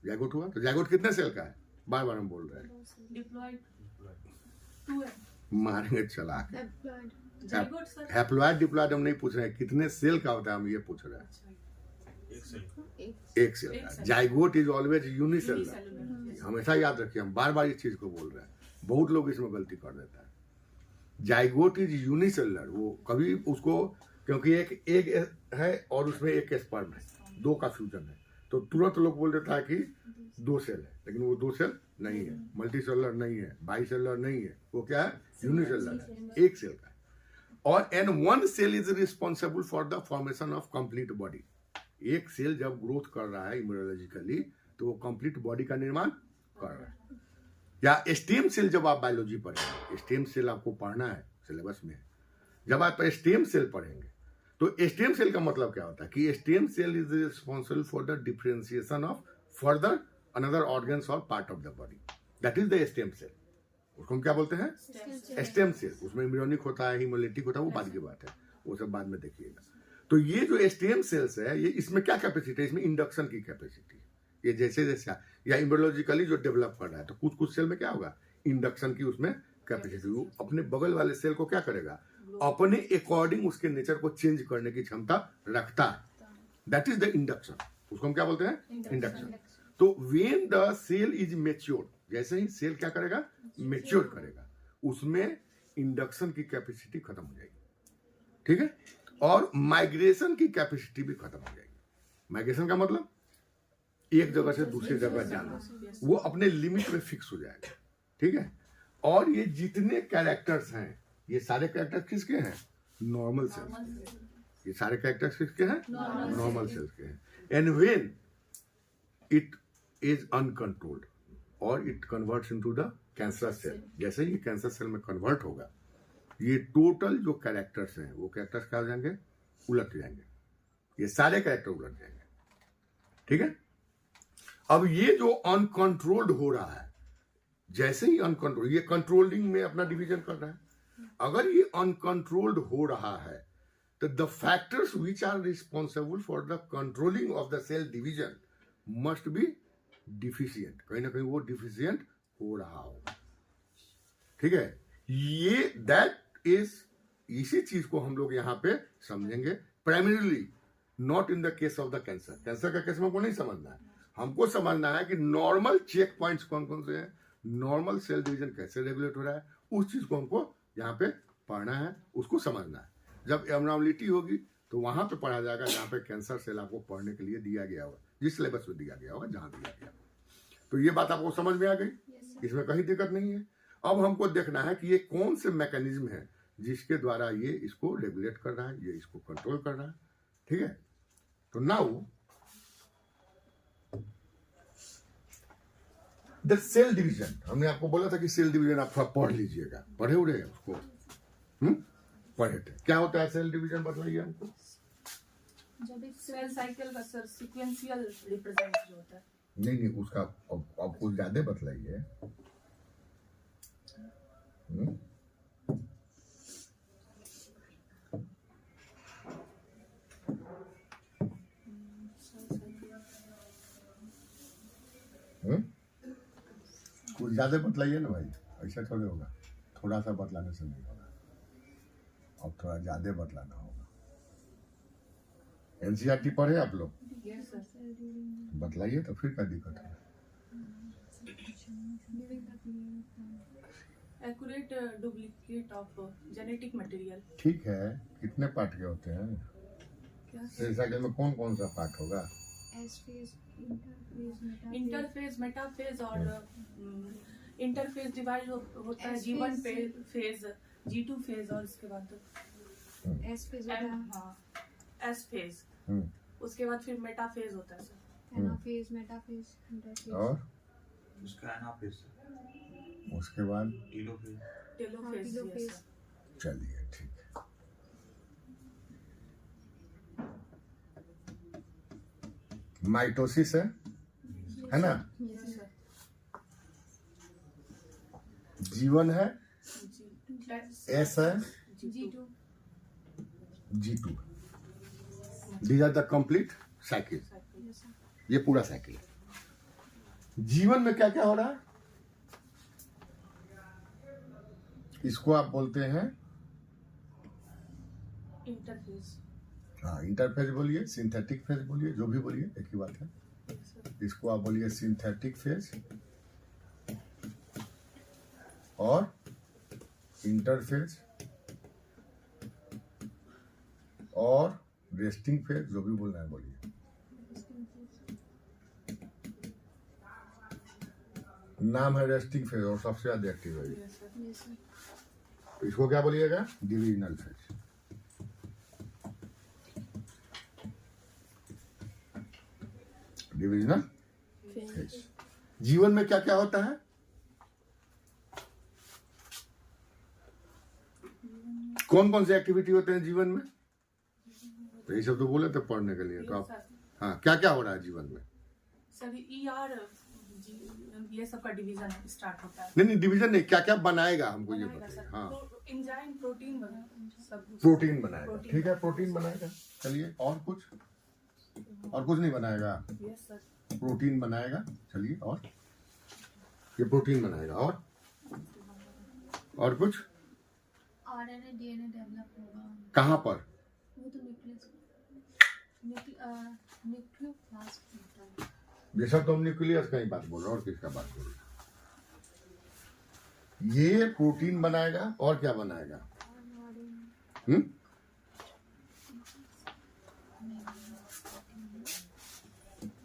जाइगोट हुआ तो जाइगोट कितने सेल का है? बार बार हम बोल रहे हैं, डिप्लॉयड मारेंगे चला के. हैप्लॉइड डिप्लॉयड हम नहीं पूछ रहे हैं, कितने सेल का होता है हम ये पूछ रहे हैं. एक सेल का. जाइगोट इज ऑलवेज यूनिसेलुलर, हमेशा याद रखिए, हम बार बार इस चीज को बोल रहे हैं, बहुत लोग इसमें गलती कर देता है. जाइगोट इज यूनिसेलुलर, वो कभी उसको, क्योंकि एक एग है और उसमें एक स्पर्म है, दो का फ्यूजन है, तो तुरंत लोग बोल देता है कि दो सेल है, लेकिन वो दो सेल नहीं है, मल्टी सेलुलर नहीं है, बाई सेलुलर नहीं है, वो क्या है? यूनिसेलुलर है, एक सेल का है. और and one cell is responsible for the formation of complete body. एक सेल जब ग्रोथ कर रहा है इम्यूनोलॉजिकली तो वो कंप्लीट बॉडी का निर्माण कर रहा है. या स्टेम सेल, जब आप बायोलॉजी पढ़ेंगे, स्टेम सेल आपको पढ़ना है, सिलेबस में. जब आप स्टेम सेल पढ़ेंगे तो स्टेम सेल का मतलब क्या होता है कि stem cell is responsible for the differentiation of further another organs और part of the body. That is the stem cell. उसको हम क्या बोलते हैं? Stem cell. उसमें इम्यूनिक होता है, हिमोलिटिक होता है, वो बाद की बात है, वो सब बाद में देखिएगा. तो ये जो स्टेम सेल्स है, ये इसमें क्या कैपेसिटी है? इसमें इंडक्शन की कैपेसिटी. ये जैसे जैसे या इम्यूनोलॉजिकली जो डेवलप कर रहा है, तो कुछ कुछ सेल में क्या होगा? इंडक्शन की उसमें कैपेसिटी. वो अपने बगल वाले सेल को क्या करेगा? अपने अकॉर्डिंग उसके नेचर को चेंज करने की क्षमता रखता है. That is the induction. उसको हम क्या बोलते हैं? इंडक्शन. तो when the cell is mature, जैसे ही सेल क्या करेगा? मेच्योर करेगा, उसमें इंडक्शन की कैपेसिटी खत्म हो जाएगी. ठीक है. और माइग्रेशन की कैपेसिटी भी खत्म हो जाएगी. माइग्रेशन का मतलब एक जगह से दूसरी जगह जाना, वो अपने लिमिट में फिक्स हो जाएगा. ठीक है. और ये जितने कैरेक्टर्स हैं, ये सारे कैरेक्टर्स किसके हैं? Normal cells. ये सारे कैरेक्टर्स किसके हैं? नॉर्मल सेल्स के हैं. And when it is uncontrolled और it converts into the cancer cell, जैसे ही कैंसर सेल में कन्वर्ट होगा, ये टोटल जो कैरेक्टर्स हैं वो कैरेक्टर्स क्या हो जाएंगे? उलट जाएंगे. ये सारे कैरेक्टर उलट जाएंगे. ठीक है. अब ये जो अनकंट्रोल्ड हो रहा है, जैसे ही अनकंट्रोल, ये कंट्रोलिंग में अपना डिवीजन कर रहा है. अगर ये अनकंट्रोल्ड हो रहा है तो the factors which are responsible for the controlling of the cell division must be deficient. कहीं ना कहीं वो डिफिशियंट हो रहा होगा. ठीक है. ये दैट इज, इसी चीज को हम लोग यहां पे समझेंगे primarily, not in the case of the cancer. Cancer का केस में हमको नहीं समझना है, हमको समझना है कि नॉर्मल चेक पॉइंट्स कौन कौन से हैं, नॉर्मल सेल डिवीजन कैसे रेगुलेट हो रहा है, उस चीज को हमको यहाँ पे पढ़ना है, उसको समझना है. जब एबनॉर्मलिटी होगी तो वहां पे पढ़ा जाएगा जहाँ पे कैंसर सेल आपको पढ़ने के लिए दिया गया होगा, जिस सिलेबस में दिया गया होगा, जहां दिया गया. तो ये बात आपको समझ में आ गई? इसमें कहीं दिक्कत नहीं है. अब हमको देखना है कि ये कौन से मैकेनिज्म है जिसके द्वारा ये इसको रेगुलेट कर रहा है, ये इसको कंट्रोल कर रहा है. ठीक है. तो नाउ द सेल डिवीजन, हमने आपको बोला था कि सेल डिवीजन आप थोड़ा पढ़ लीजिएगा. पढ़े उड़े हैं उसको? पढ़े थे. क्या होता है सेल डिवीजन, बताइए हमको. जब एक सेल साइकिल का सर सीक्वेंशियल रिप्रेजेंट जो होता है. नहीं, उसका अब कुछ ज्यादा बतलाइए. कुछ ज्यादा बतलाइए ना भाई, ऐसा थोड़े होगा। थोड़ा सा बतलाने से नहीं होगा, और थोड़ा ज्यादा बतलाना होगा। एनसीईआरटी पढ़े आप लोग? Yes, sir. बतलाइए तो फिर क्या दिक्कत है? Accurate duplicate of genetic material. ठीक है, कितने पार्ट के होते हैं? क्या? सेल साइकिल में कौन कौन सा पार्ट होगा? S phase, interphase, interphase, metaphase और इंटरफेज डिवाइड होता है S G1 phase phase, G2 phase और उसके बाद एस फेज होता है, S फेज, हम्म, उसके बाद फिर मेटाफेज होता है सर। एनाफेज, मेटाफेज, इंटरफेज, और उसका एनाफेज, उसके बाद telophase, telophase. Telophase. yes, sir. चलिए ठीक है। माइटोसिस है ना? Yes, sir. जीवन है, एस है, G2 G2। These are the complete cycle. ये पूरा साइकिल है। जीवन में क्या क्या हो रहा है? इसको आप बोलते हैं, इंटरफेज। हाँ इंटरफेज बोलिए, सिंथेटिक फेज बोलिए, जो भी बोलिए एक ही बात है। इसको आप बोलिए सिंथेटिक फेज और इंटरफेज और रेस्टिंग फेज, जो भी बोलना है बोलिए। नाम है रेस्टिंग फेज और सबसे ज्यादा एक्टिव है ये। Yes, sir. यस सर, तो इसको क्या बोलिएगा? Divisional phase. Divisional phase. जीवन में क्या क्या होता है? कौन कौन से एक्टिविटी होते हैं जीवन में? तो ये सब तो बोले थे पढ़ने के लिए, तो आप हाँ क्या क्या हो रहा है जीवन में? सर ER ये सब का डिवीजन स्टार्ट होता है। नहीं डिवीजन नहीं, क्या क्या बनाएगा हमको ये बनाएगा बताइए। सर। हाँ एंजाइम, प्रोटीन वगैरह सब कुछ। प्रोटीन बनाएगा, प्रोटीन। ठीक है प्रोटीन बनाएगा। चलिए और कुछ? और कुछ नहीं बनाएगा? Yes sir. प्रोटीन बनाएगा। चलिए और? ये प्रोटीन बनाएगा और कुछ? आरएनए डीएनए डेवलप होगा। कहाँ पर? वो तो न्यूक्लियोप्लास्ट होता है। ये सब तो हम न्यूक्लियस का ही बात बोल रहे हैं, और किसका बात बोल रहे हैं? ये प्रोटीन बनाएगा और क्या बनाएगा?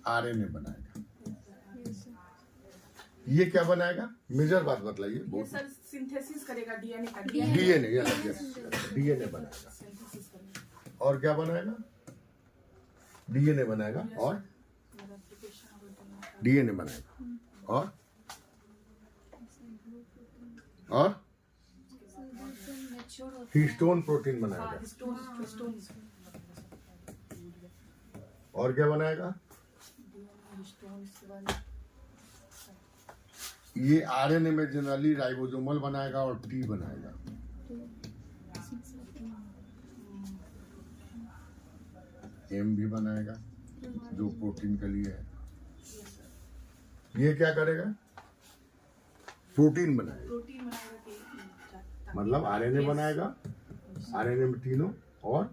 आरएनए बनाएगा। यस सर, ये क्या बनाएगा? मेजर बात बतलाइए। ये बहुत सर सिंथेसिस करेगा डीएनए का। डीएनए, डीएनए बनाएगा। सिंथेसिस करेगा। और क्या बनाएगा? डीएनए बनाएगा और डीएनए बनाएगा और मैच्योर होता है। हिस्टोन प्रोटीन बनाएगा। हाँ, हिस्टोन और क्या बनाएगा? हिस्टोन इसके बाद ये आरएनए में जनरली राइबोसोमल बनाएगा और टी बनाएगा। एम भी बनाएगा जो प्रोटीन के लिए है। ये क्या करेगा? प्रोटीन बनाएगा, प्रोटीन बनाएगा कि मतलब आरएनए बनाएगा, आरएनए में तीनों, और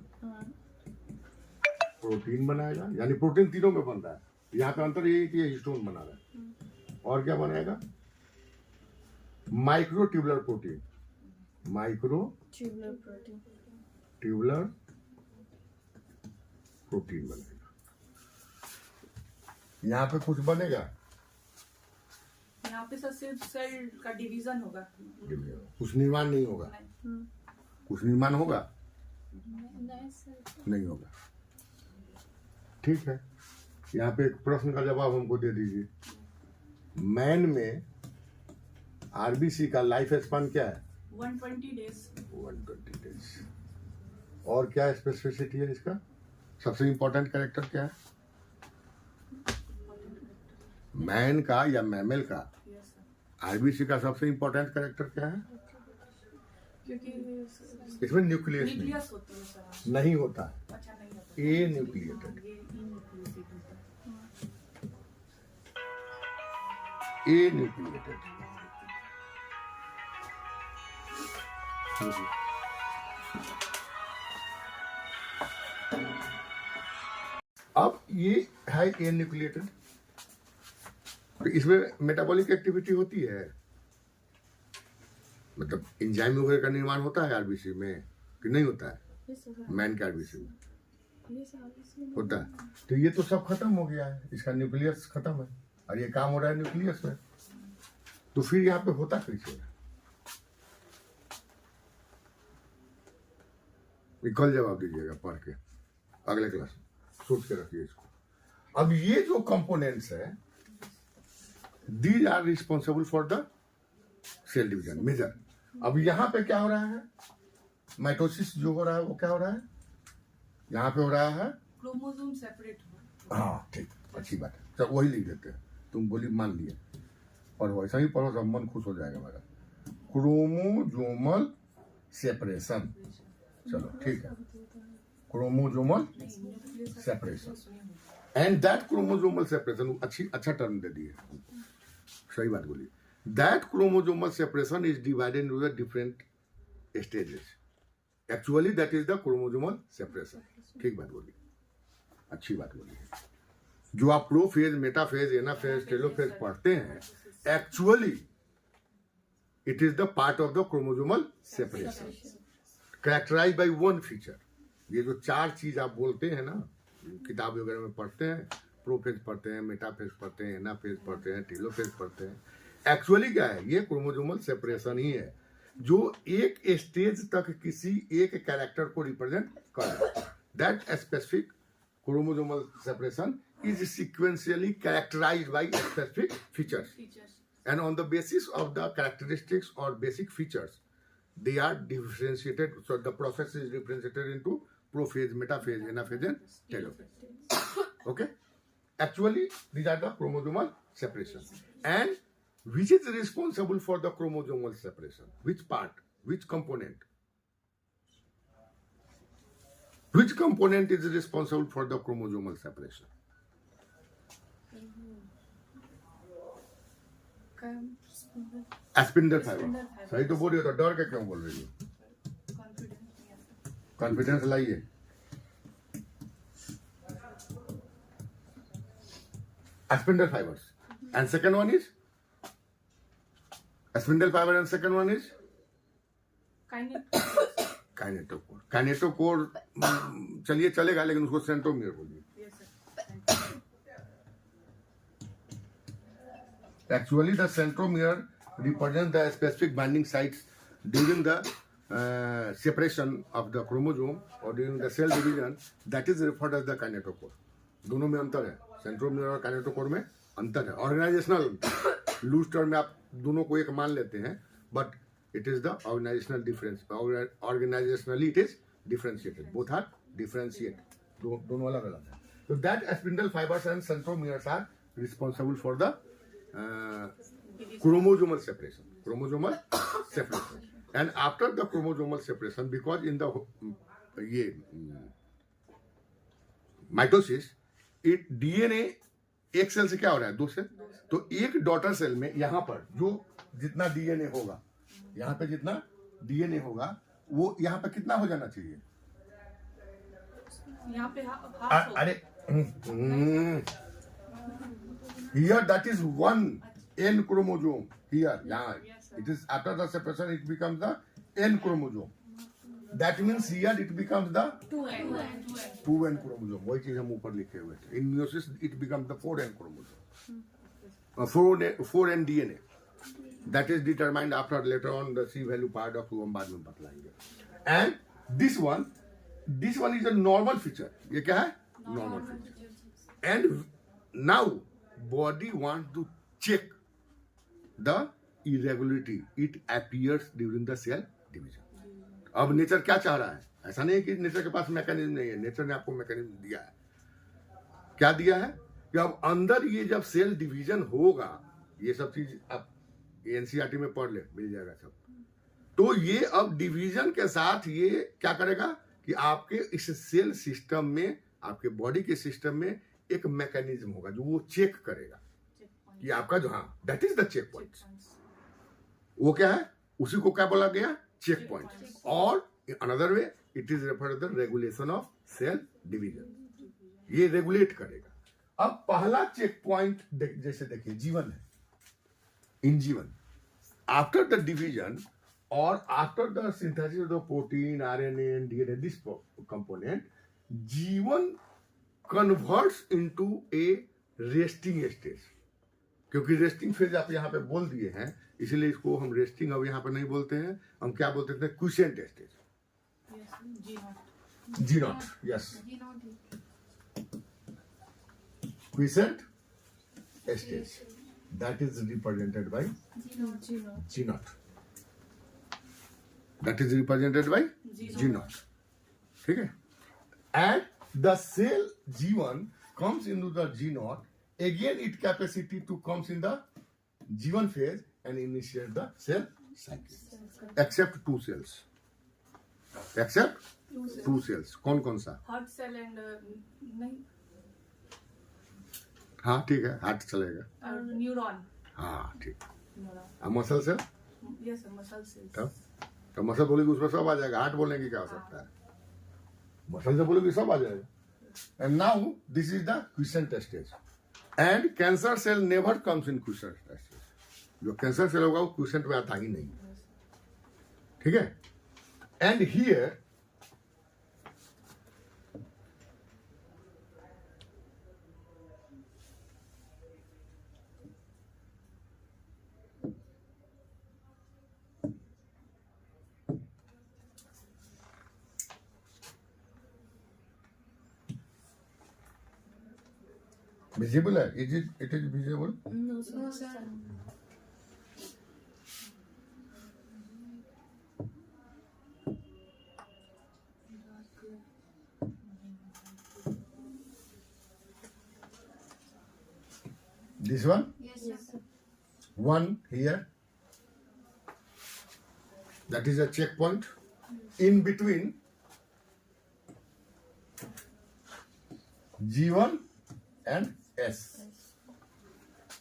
प्रोटीन बनाएगा, यानी प्रोटीन तीनों में बन रहा है। यहाँ का अंतर ये है कि ये हिस्टोन बना रहा है। और क्या बनाएगा? Micro tubular protein, micro tubular protein बनेगा। यहाँ पे कुछ बनेगा? यहाँ पे सर सिर्फ सेल का डिवीजन होगा। कुछ निर्माण नहीं होगा? कुछ निर्माण होगा? नहीं सर, नहीं होगा। ठीक है, यहाँ पे एक प्रश्न का जवाब हमको दे दीजिए। मैन में आरबीसी का लाइफ स्पान क्या है? 120 डेज। 120 डेज। और क्या स्पेसिफिसिटी है इसका? सबसे इंपॉर्टेंट कैरेक्टर क्या है? मैन का या मैमल का यस सर। आरबीसी का सबसे इंपॉर्टेंट कैरेक्टर क्या है? क्योंकि इसमें न्यूक्लियस न्यूक्लियस होती है सर। नहीं होता है, अच्छा नहीं होता। ए न्यूक्लिएटेड। ये न्यूक्लियस होता है। एन्यूक्लिएटेड। अब ये है एन्यूक्लिएटेड, तो इसमें मेटाबॉलिक एक्टिविटी होती है, मतलब एंजाइम वगैरह का निर्माण होता है आरबीसी में कि नहीं होता है? मैन के आरबीसी में होता है। तो ये तो सब खत्म हो गया है, इसका न्यूक्लियस खत्म है और ये काम हो रहा है न्यूक्लियस में। तो फिर यहाँ पे होता कैसे है? कल जवाब दीजिएगा पढ़ के अगले क्लास में, सोच के रखिए इसको। अब ये जो कंपोनेंट्स है, these are responsible for the cell division major. अब यहाँ पे क्या हो रहा है? माइटोसिस जो हो रहा है वो क्या हो रहा है? यहाँ पे हो रहा है क्रोमोसोम सेपरेट हो। हाँ ठीक, अच्छी बात है, चल वही लिख देते हैं। तुम बोली मान लिए, पढ़ो ऐसा ही पढ़ो, सब मन खुश हो जाएगा मेरा। क्रोमोसोमल सेपरेशन, चलो ठीक है, chromosomal separation and that chromosomal separation, अच्छा टर्म दे दिए, सही बात बोली। That chromosomal separation is divided into the different stages. Actually that is the chromosomal separation, ठीक बात बोली, अच्छी बात बोली। जो आप प्रोफेज, मेटाफेज, एनाफेज, टेलोफेज पढ़ते हैं, actually it is the part of the chromosomal separation characterised by one feature. ये जो चार चीज आप बोलते हैं ना, किताब वगैरह में पढ़ते हैं, प्रोफेज पढ़ते हैं, मेटाफेज पढ़ते हैं, एनाफेज पढ़ते हैं, टेलोफेज पढ़ते हैं, एक्चुअली क्या है? ये क्रोमोसोमल सेपरेशन ही है जो एक स्टेज तक किसी एक कैरेक्टर को रिप्रेजेंट कर रहा है। That specific chromosomal separation is sequentially characterized by specific features, and on the basis of the characteristics or basic features, they are differentiated. So the process is differentiated into prophase, metaphase, anaphase, and telophase. Okay, actually these are the chromosomal separation. And which is responsible for the chromosomal separation? Which part? Which component? Which component is responsible for the chromosomal separation? Spindle fibre. सही तो बोल रही हो, तो डर के क्यों बोल रही हो? कॉन्फिडेंस लाइए। Spindle fibres and second one is spindle fibre and second one is kinetochore. Kinetochore चलिए चलेगा, लेकिन उसको सेंट्रोमियर बोलिए। Actually, the centromere represents the specific binding sites during the separation of the chromosome or during the cell division. That is referred as the kinetochore. दोनों में अंतर है, centromere और काइनेटोकोर में अंतर है। ऑर्गेनाइजेशनल लूज टर्म में आप दोनों को एक मान लेते हैं, but it is the organisational difference. Organisationally it is differentiated, both are differentiate, दोनों अलग अलग है। तो that spindle fibres and centromeres are responsible for the chromosomal separation. And after the chromosomal separation, because in the mitosis, it DNA एक cell से क्या हो रहा है? दो सेल। तो एक डॉटर सेल में यहाँ पर जो जितना डीएनए होगा, यहाँ पे जितना डीएनए होगा, वो यहाँ पे कितना हो जाना चाहिए? यहाँ पे हाफ। अरे here that is one N chromosome. Here, yeah, it is after the separation it becomes the N chromosome. That means here it becomes the 2N chromosome. वही चीज हम ऊपर लिखे हुए थे। In meiosis it becomes the 4N chromosome. 4N DNA. That is determined after later on the C value part of हम बाद में बतलाएंगे. And this one is a normal feature. ये क्या है? Normal feature. And now body wants to check the irregularity. It appears during the cell division. अब nature क्या चाह रहा है? ऐसा नहीं है कि नेचर के पास मैकेनिज्म नहीं है, नेचर ने आपको मैकेनिज्म दिया है। क्या दिया है? कि अब अंदर ये जब सेल डिवीजन होगा, ये सब चीज आप एनसीईआरटी में पढ़ ले, मिल जाएगा सब। तो ये अब डिवीजन के साथ ये क्या करेगा कि आपके इस सेल सिस्टम में, आपके बॉडी के सिस्टम में एक मैकेनिज्म होगा जो वो चेक करेगा। कि आपका जो, हाँ, that is the check point. वो क्या है, उसी को क्या बोला गया, चेक पॉइंट। और another way it is refer the regulation of cell division, ये रेगुलेट करेगा। अब पहला चेक पॉइंट जैसे देखिए जीवन है, इन जीवन आफ्टर द डिवीजन और after the synthesis of the protein, RNA and DNA, this component, जीवन कन्वर्ट्स इनटू ए रेस्टिंग स्टेज। क्योंकि रेस्टिंग फेज आप यहाँ पे बोल दिए हैं, इसलिए इसको हम रेस्टिंग अब यहाँ पे नहीं बोलते हैं, हम क्या बोलते थे, quiescent stage, G not, yes, quiescent stage, that is represented by G not, that is represented by G not, ठीक है। And the cell G1 comes into the G naught, again its capacity to comes in the G1 phase and initiate the cell cycle, except two cells, except two cells, कौन सा, heart cell and नहीं, हाँ ठीक है, heart चलेगा, neuron, हाँ ठीक, muscle cell, yes muscle cells, तब तो मसल बोलेगी उसमें सब आ जाएगा, हार्ट बोलेंगे क्या हो सकता है, मसल से बोलेगी सब आ जाएगा। And now this is the quiescent stage, and cancer cell never comes in quiescent stage, जो कैंसर सेल होगा वो क्विसेंट में आता ही नहीं, ठीक है। एंड हियर visible है, it is visible, No, No, sir. this one, Yes, sir. one here, that is a checkpoint, in between G1 and S,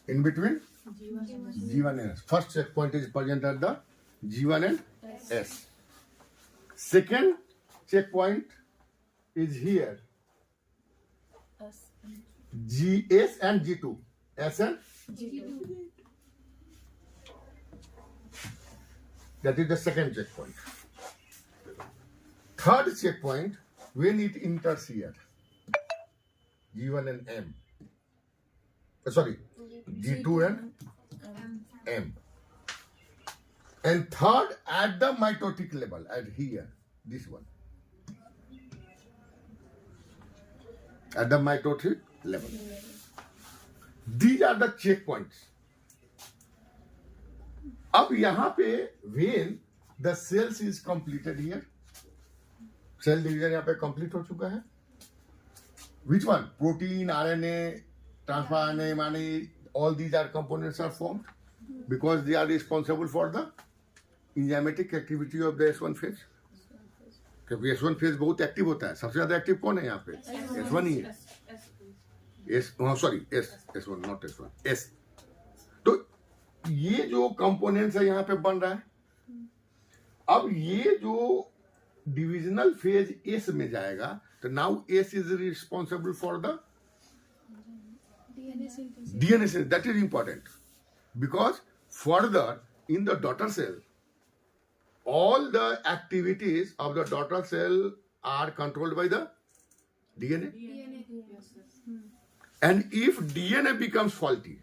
in between G1 and S, first checkpoint is present at the G1 and S, second checkpoint is here, GS and G2, S and that is the second checkpoint. Third checkpoint, when it enters here, G1 and M, sorry, G2 and M, and third at the mitotic level, at here, this one, at the mitotic level. These are the checkpoints. अब यहाँ पे when the cells is completed here, cell division यहाँ पे complete हो चुका है. Which one? Protein, RNA, transfer RNA, mRNA, all these are components are formed because they are responsible for the enzymatic activity of the S1 phase. क्योंकि S1 phase बहुत active होता है. सबसे ज्यादा एक्टिव कौन है यहाँ पे? S1 ही है. S1 not S1, S. तो ये जो कंपोनेंट्स है यहाँ पे बन रहा है. अब ये जो डिविजनल फेज S में जाएगा तो now S is responsible for the DNA synthesis. DNA cell. That is important because further in the daughter cell, all the activities of the daughter cell are controlled by the DNA. DNA. And if DNA becomes faulty,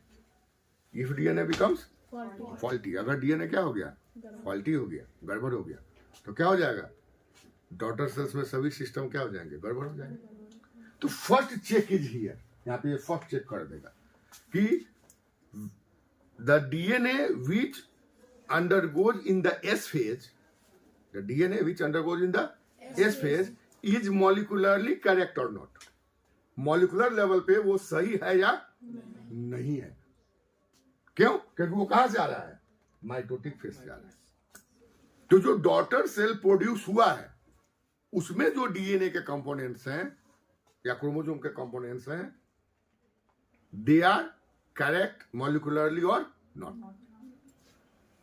faulty, अगर DNA क्या हो गया? Faulty हो गया, गड़बड़ हो गया, तो क्या हो जाएगा? डॉटर सेल्स में सभी सिस्टम क्या हो जाएंगे? गड़बड़ हो जाएंगे. तो फर्स्ट चेक इज हियर. यहाँ पे ये फर्स्ट चेक कर देगा कि the DNA which undergoes in the S phase, the DNA which undergoes in the S phase is molecularly correct और नॉट. मॉलिक्यूलर लेवल पे वो सही है या नहीं है. क्यों? क्योंकि वो कहां से आ रहा है? माइटोटिक फेज से आ रहा है. तो जो डॉटर सेल प्रोड्यूस हुआ है उसमें जो डीएनए के कंपोनेंट्स हैं या क्रोमोसोम के कंपोनेंट्स हैं, दे आर करेक्ट मॉलिकुलरली और नॉट,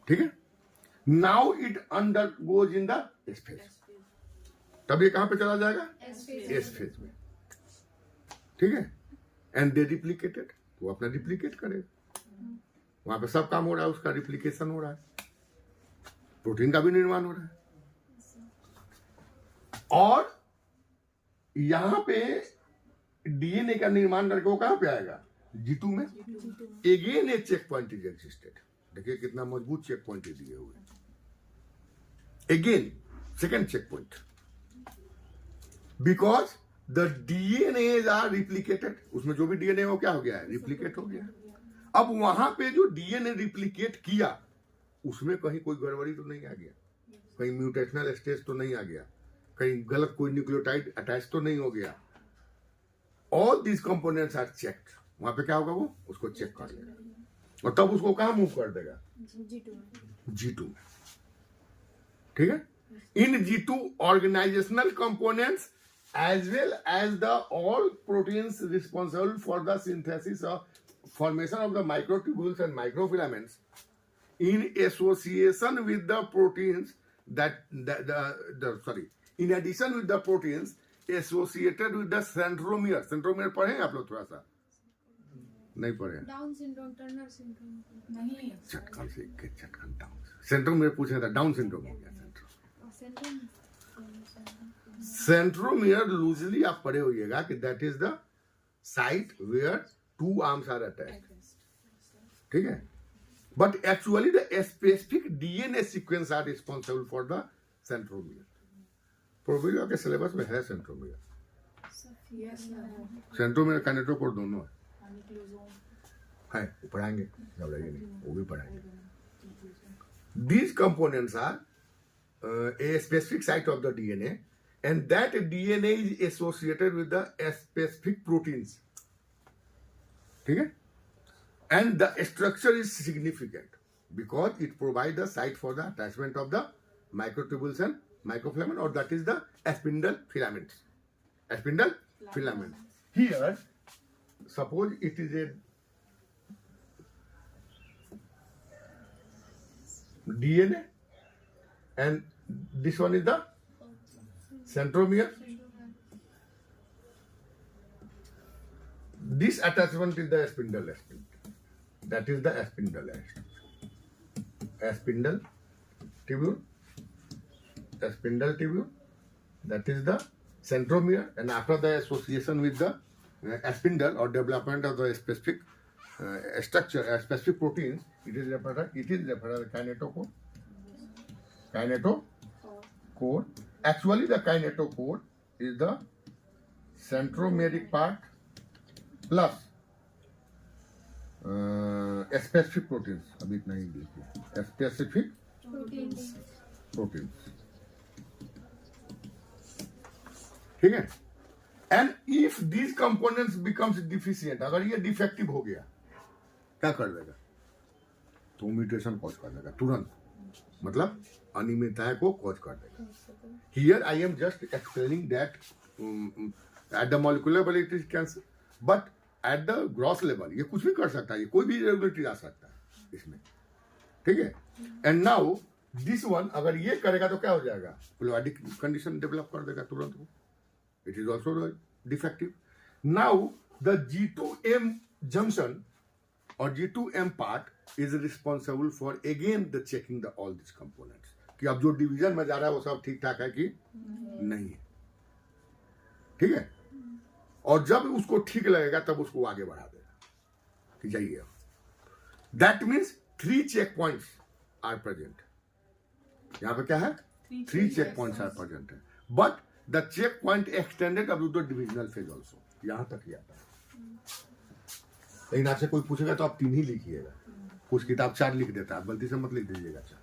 ठीक है। Now it undergoes in the S phase, तब ये कहां पे चला जाएगा, एस फेज में, ठीक है। एंड दे रिप्लिकेटेड, वो अपना रिप्लिकेट करेगा, वहां पे सब काम हो रहा है, उसका रिप्लिकेशन हो रहा है, प्रोटीन का भी निर्माण हो रहा है। और यहां पे डीएनए का निर्माण करके वो कहां पे आएगा, G2 में। Again a check point is existed, देखिए कितना मजबूत चेक पॉइंट दिए हुए, again second check point, because the DNA are replicated, उसमें जो भी डीएनए वो क्या हो गया है, रिप्लिकेट हो गया। अब वहां पे जो डीएनए रिप्लिकेट किया उसमें कहीं कोई गड़बड़ी तो नहीं आ गया, कहीं म्यूटेशनल स्टेज तो नहीं आ गया, कहीं गलत कोई न्यूक्लियोटाइड अटैच तो नहीं हो गया। All these components are checked, वहां पे क्या होगा, वो उसको चेक कर लेगा और तब उसको कहां मूव कर देगा, G2 में, ठीक है। In G2 organisational components as well as the all proteins responsible for the synthesis of formation of the microtubules and microfilaments in association with the proteins in addition with the proteins associated with the centromere। centromere पढ़े आप लोग, थोड़ा सा नहीं पढ़े, down syndrome, Turner syndrome नहीं, चटकन से चटकन डाउन सेंट्रोमियर पूछा था, डाउन सिंड्रोम हो गया। सेंट्रोमियर लूजली आप पढ़े होइएगा कि that is the site where two arms are attached, ठीक है। But actually the specific DNA sequence are responsible for the centromere. Probability के सिलेबस में है सेंट्रोमियर, सेंट्रोमियर काइनेटोकोर दोनों है, पढ़ाएंगे, घबराइए नहीं, वो भी पढ़ाएंगे। These components are a specific site of the DNA, and that DNA is associated with the specific proteins, ठीक है। And the structure is significant because it provides the site for the attachment of the microtubules and microfilament, or that is the spindle filaments. Spindle filament. Here, suppose it is a DNA, and this one is the centromere. This attachment is the spindle. That is the spindle. Spindle tubule. Spindle tubule. That is the centromere, and after the association with the spindle or development of the specific structure, specific proteins, it is referred as kinetochore. Kinetochore. Actually, the kinetochore is the centromeric part plus specific proteins. अभी इतना ही देखिए, specific proteins. ठीक है। And if these components becomes deficient, अगर ये defective हो गया क्या कर देगा, तो म्यूटेशन कॉज कर देगा तुरंत, मतलब अनियमितताएं को कॉज कर देगा। Here I am just explaining that at the molecular level it is cancer, but at the gross level ये कुछ भी कर सकता है, ये कोई भी इरेगुलरिटी आ सकता है इसमें, ठीक है। एंड नाउ दिस वन अगर ये करेगा तो क्या हो जाएगा, प्लोएडिक कंडीशन डेवलप कर देगा तुरंत वो, it is also defective. Now the G2M junction or G2M part is responsible for again the checking the all these components कि अब जो डिवीजन में जा रहा है वो सब ठीक ठाक है कि नहीं है, ठीक है। और जब उसको ठीक लगेगा तब उसको आगे बढ़ा देगा कि जाइए। That means 3 check points are present, यहां पे क्या है, 3 चेक पॉइंट्स आर प्रेजेंट है, but the checkpoint extended up to the divisional phase also, यहां तक ही आता है। लेकिन आपसे कोई पूछेगा तो आप 3 ही लिखिएगा, कुछ किताब 4 लिख देता है, गलती से मत लिख दीजिएगा 4,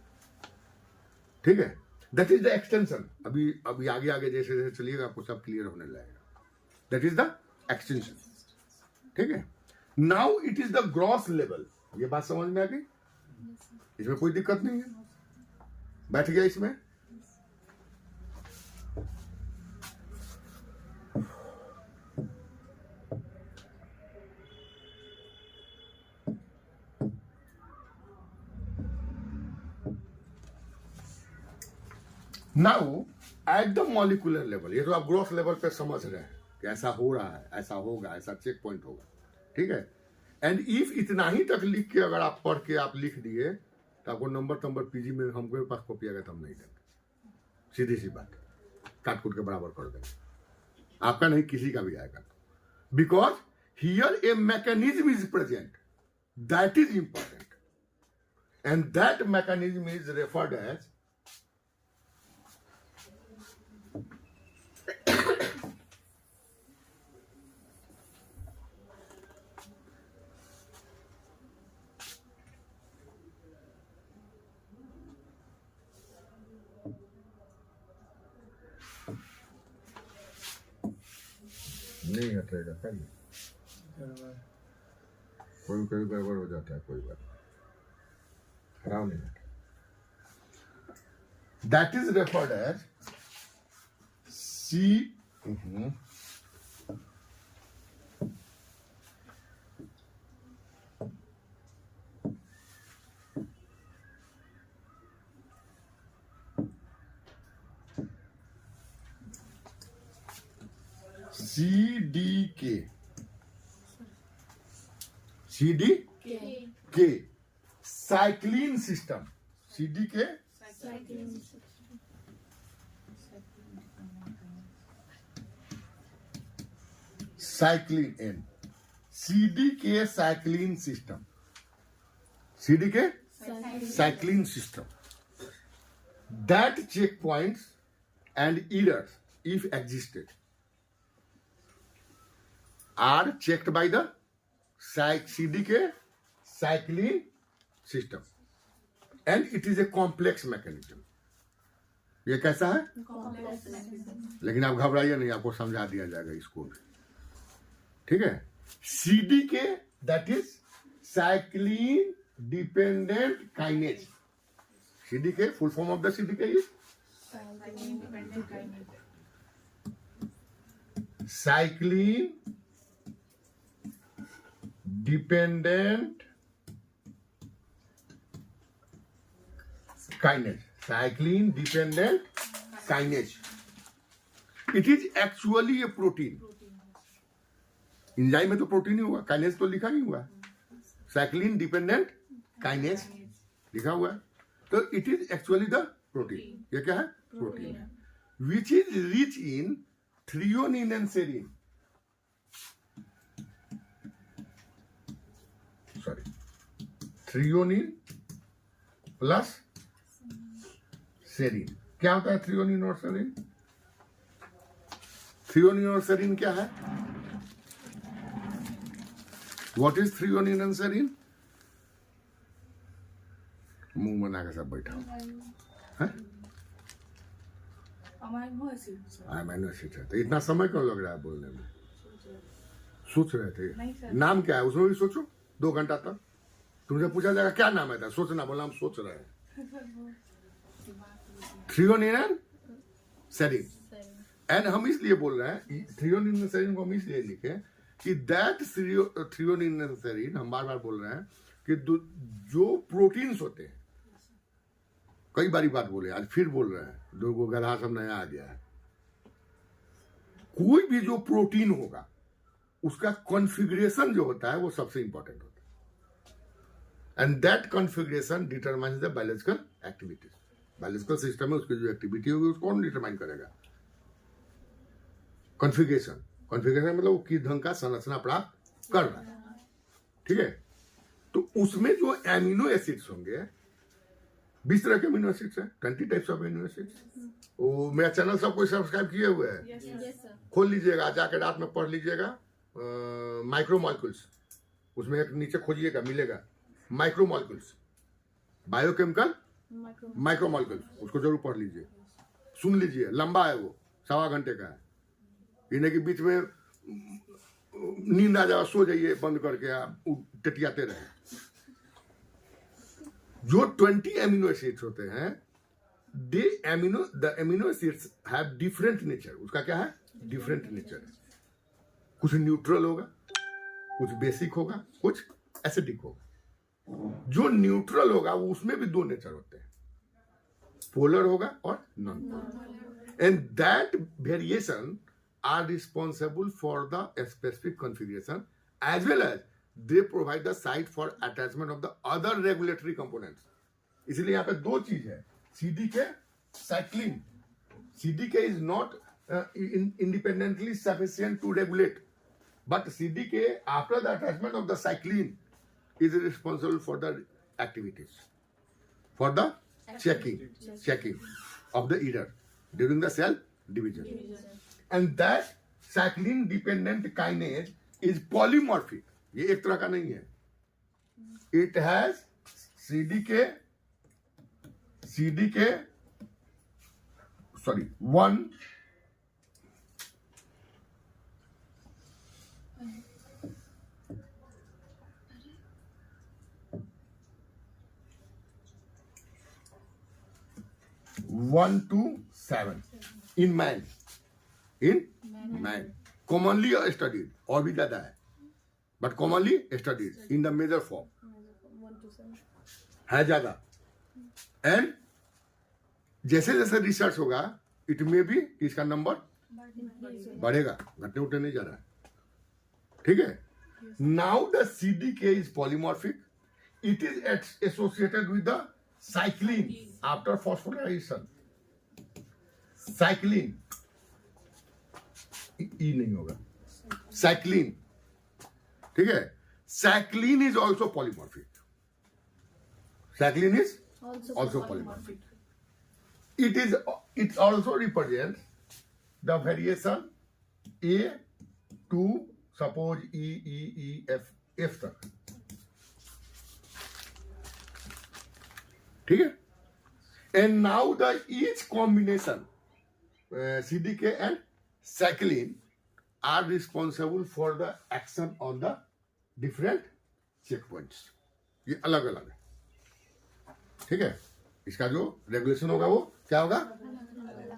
ठीक है। That is the extension. अभी आगे आगे जैसे जैसे चलिएगा आपको सब क्लियर होने लगेगा। दैट इज द एक्सटेंशन, ठीक है। Now it is the gross level. ये बात समझ में आ गई, इसमें कोई दिक्कत नहीं है, बैठ गया इसमें। Now at the molecular level, ये तो आप ग्रोथ लेवल पे समझ रहे हैं कि ऐसा हो रहा है, ऐसा होगा, ऐसा चेक पॉइंट होगा, ठीक है। एंड इफ इतना ही तक लिख के अगर आप पढ़ के आप लिख दिए तो आपको नंबर पीजी में हमको पास कॉपी आएगा तो हम नहीं देंगे, सीधी सी बात, काट कूट के बराबर कर देंगे, आपका नहीं किसी का भी आएगा। Because here a mechanism is present that is important and that mechanism is referred as नहीं हटेगा, खाइए, कोई कोई गड़बड़ हो जाता है, कोई बात खराब नहीं हटा। That is referred as C CDK, CDK cyclin system, CDK cyclin and, CDK cyclin system, CDK cyclin system, that checkpoints and errors if existed are checked by the CDK cycling system and it is a complex mechanism। ये कैसा है? लेकिन आप घबराइए नहीं, आपको समझा दिया जाएगा इसको भी, ठीक है। CDK that is cycling dependent kinase, CDK full form of the CDK is cycling dependent kinase, cycline dependent kinase। It is actually a protein। Enzyme में तो प्रोटीन ही हुआ, काइनेज तो लिखा नहीं हुआ है, साइक्लिन डिपेंडेंट काइनेज लिखा हुआ है, तो it is actually the protein. ये क्या है? प्रोटीन है, which is rich in threonine and serine, sorry threonine plus serine. क्या होता है थ्रियोनिन और सेरीन? थ्रियोनिन और सेरीन क्या है? What is threonine and serine? मुंह बना के सब बैठा है, अमाइनो एसिड है। तो इतना समय क्यों लग रहा है बोलने में? सोच रहे थे नहीं सर। नाम क्या है, उसमें भी सोचो 2 घंटा तक। तुमसे पूछा जाएगा क्या नाम है, था सोचना, बोला हम सोच रहे हैं। थ्रियोनिन एंड सेरीन, एंड हम इसलिए बोल रहे हैं थ्रियोनिन एंड सेरीन को हम इसलिए लिखे कि दैट थ्रियोनिन एंड सेरीन, हम बार बार बोल रहे हैं कि जो प्रोटीन्स होते हैं, कई बारी बात बोले, आज फिर बोल रहे हैं, 2 को गधा सब नया आ गया है। कोई भी जो प्रोटीन होगा उसका कॉन्फ़िगरेशन जो होता है वो सबसे इंपॉर्टेंट होता है, and that configuration determines the biological activities. Biological system में उसकी जो एक्टिविटी होगी उसको कौन डिटरमाइन करेगा? कॉन्फ़िगरेशन। कॉन्फ़िगरेशन मतलब वो किस ढंग का संरचना प्राप्त कर रहा है, ठीक है। तो उसमें जो एमिनो एसिड्स होंगे, 20 तरह के अमीनो एसिड्स हैं, 20 टाइप्स ऑफ अमीनो एसिड्स। वो मेरा चैनल सब कोई सब्सक्राइब किए हुए हैं, Yes, sir. खोल लीजिएगा, जाके रात में पढ़ लीजिएगा। माइक्रोमॉलिक्यूल्स, उसमें एक नीचे खोजिएगा, मिलेगा माइक्रोमॉलिक्यूल्स, बायोकेमिकल माइक्रोमॉलिक्यूल्स, उसको जरूर पढ़ लीजिए, सुन लीजिए। लंबा है वो, 1.25 घंटे का है। इन्हें के बीच में नींद आ जाओ, सो जाइए बंद करके, आप टटियाते रहे। जो 20 एमिनो एसिड्स होते हैं, the amino acids have different nature. उसका क्या है? Different nature. कुछ न्यूट्रल होगा, कुछ बेसिक होगा, कुछ एसिडिक होगा। जो न्यूट्रल होगा वो उसमें भी 2 नेचर होते हैं। पोलर होगा और non polar, and that variation are responsible for the specific configuration as well as they provide the site for attachment of the other regulatory components. इसलिए यहाँ पे दो चीज है, CDK cycling. CDK is not independently sufficient to regulate, but CDK after the attachment of the cycline is responsible for the activities, for the checking of the error during the cell division. And that cycline dependent kinase is polymorphic. ये एक तरह का नहीं है. It has CDK 1 1 to 7 in man. Commonly studied, और भी ज्यादा है, but commonly studied in the major form 1 to 7 है ज्यादा. एंड जैसे जैसे रिसर्च होगा इट में भी इसका नंबर बढ़ेगा, घटने उठने नहीं जा रहा है. ठीक है. Now the CDK is polymorphic. It is associated with the cyclin after phosphorylation. Cyclin ई नहीं होगा, साइक्लिन. ठीक है. Cyclin is also polymorphic. Cycline is also polymorphic. It also represents the variation A to suppose F तक. ठीक है. And now the each combination CDK and cycline are responsible for the action on the different checkpoints. ये अलग अलग है. ठीक है. इसका जो रेगुलेशन होगा वो क्या होगा,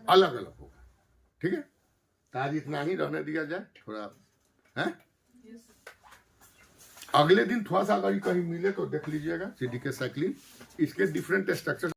अलग अलग होगा. ठीक है. तो आज इतना ही रहने दिया जाए थोड़ा है. अगले दिन थोड़ा सा अगर कहीं मिले तो देख लीजिएगा CDK साइक्लिन. इसके डिफरेंट स्ट्रक्चर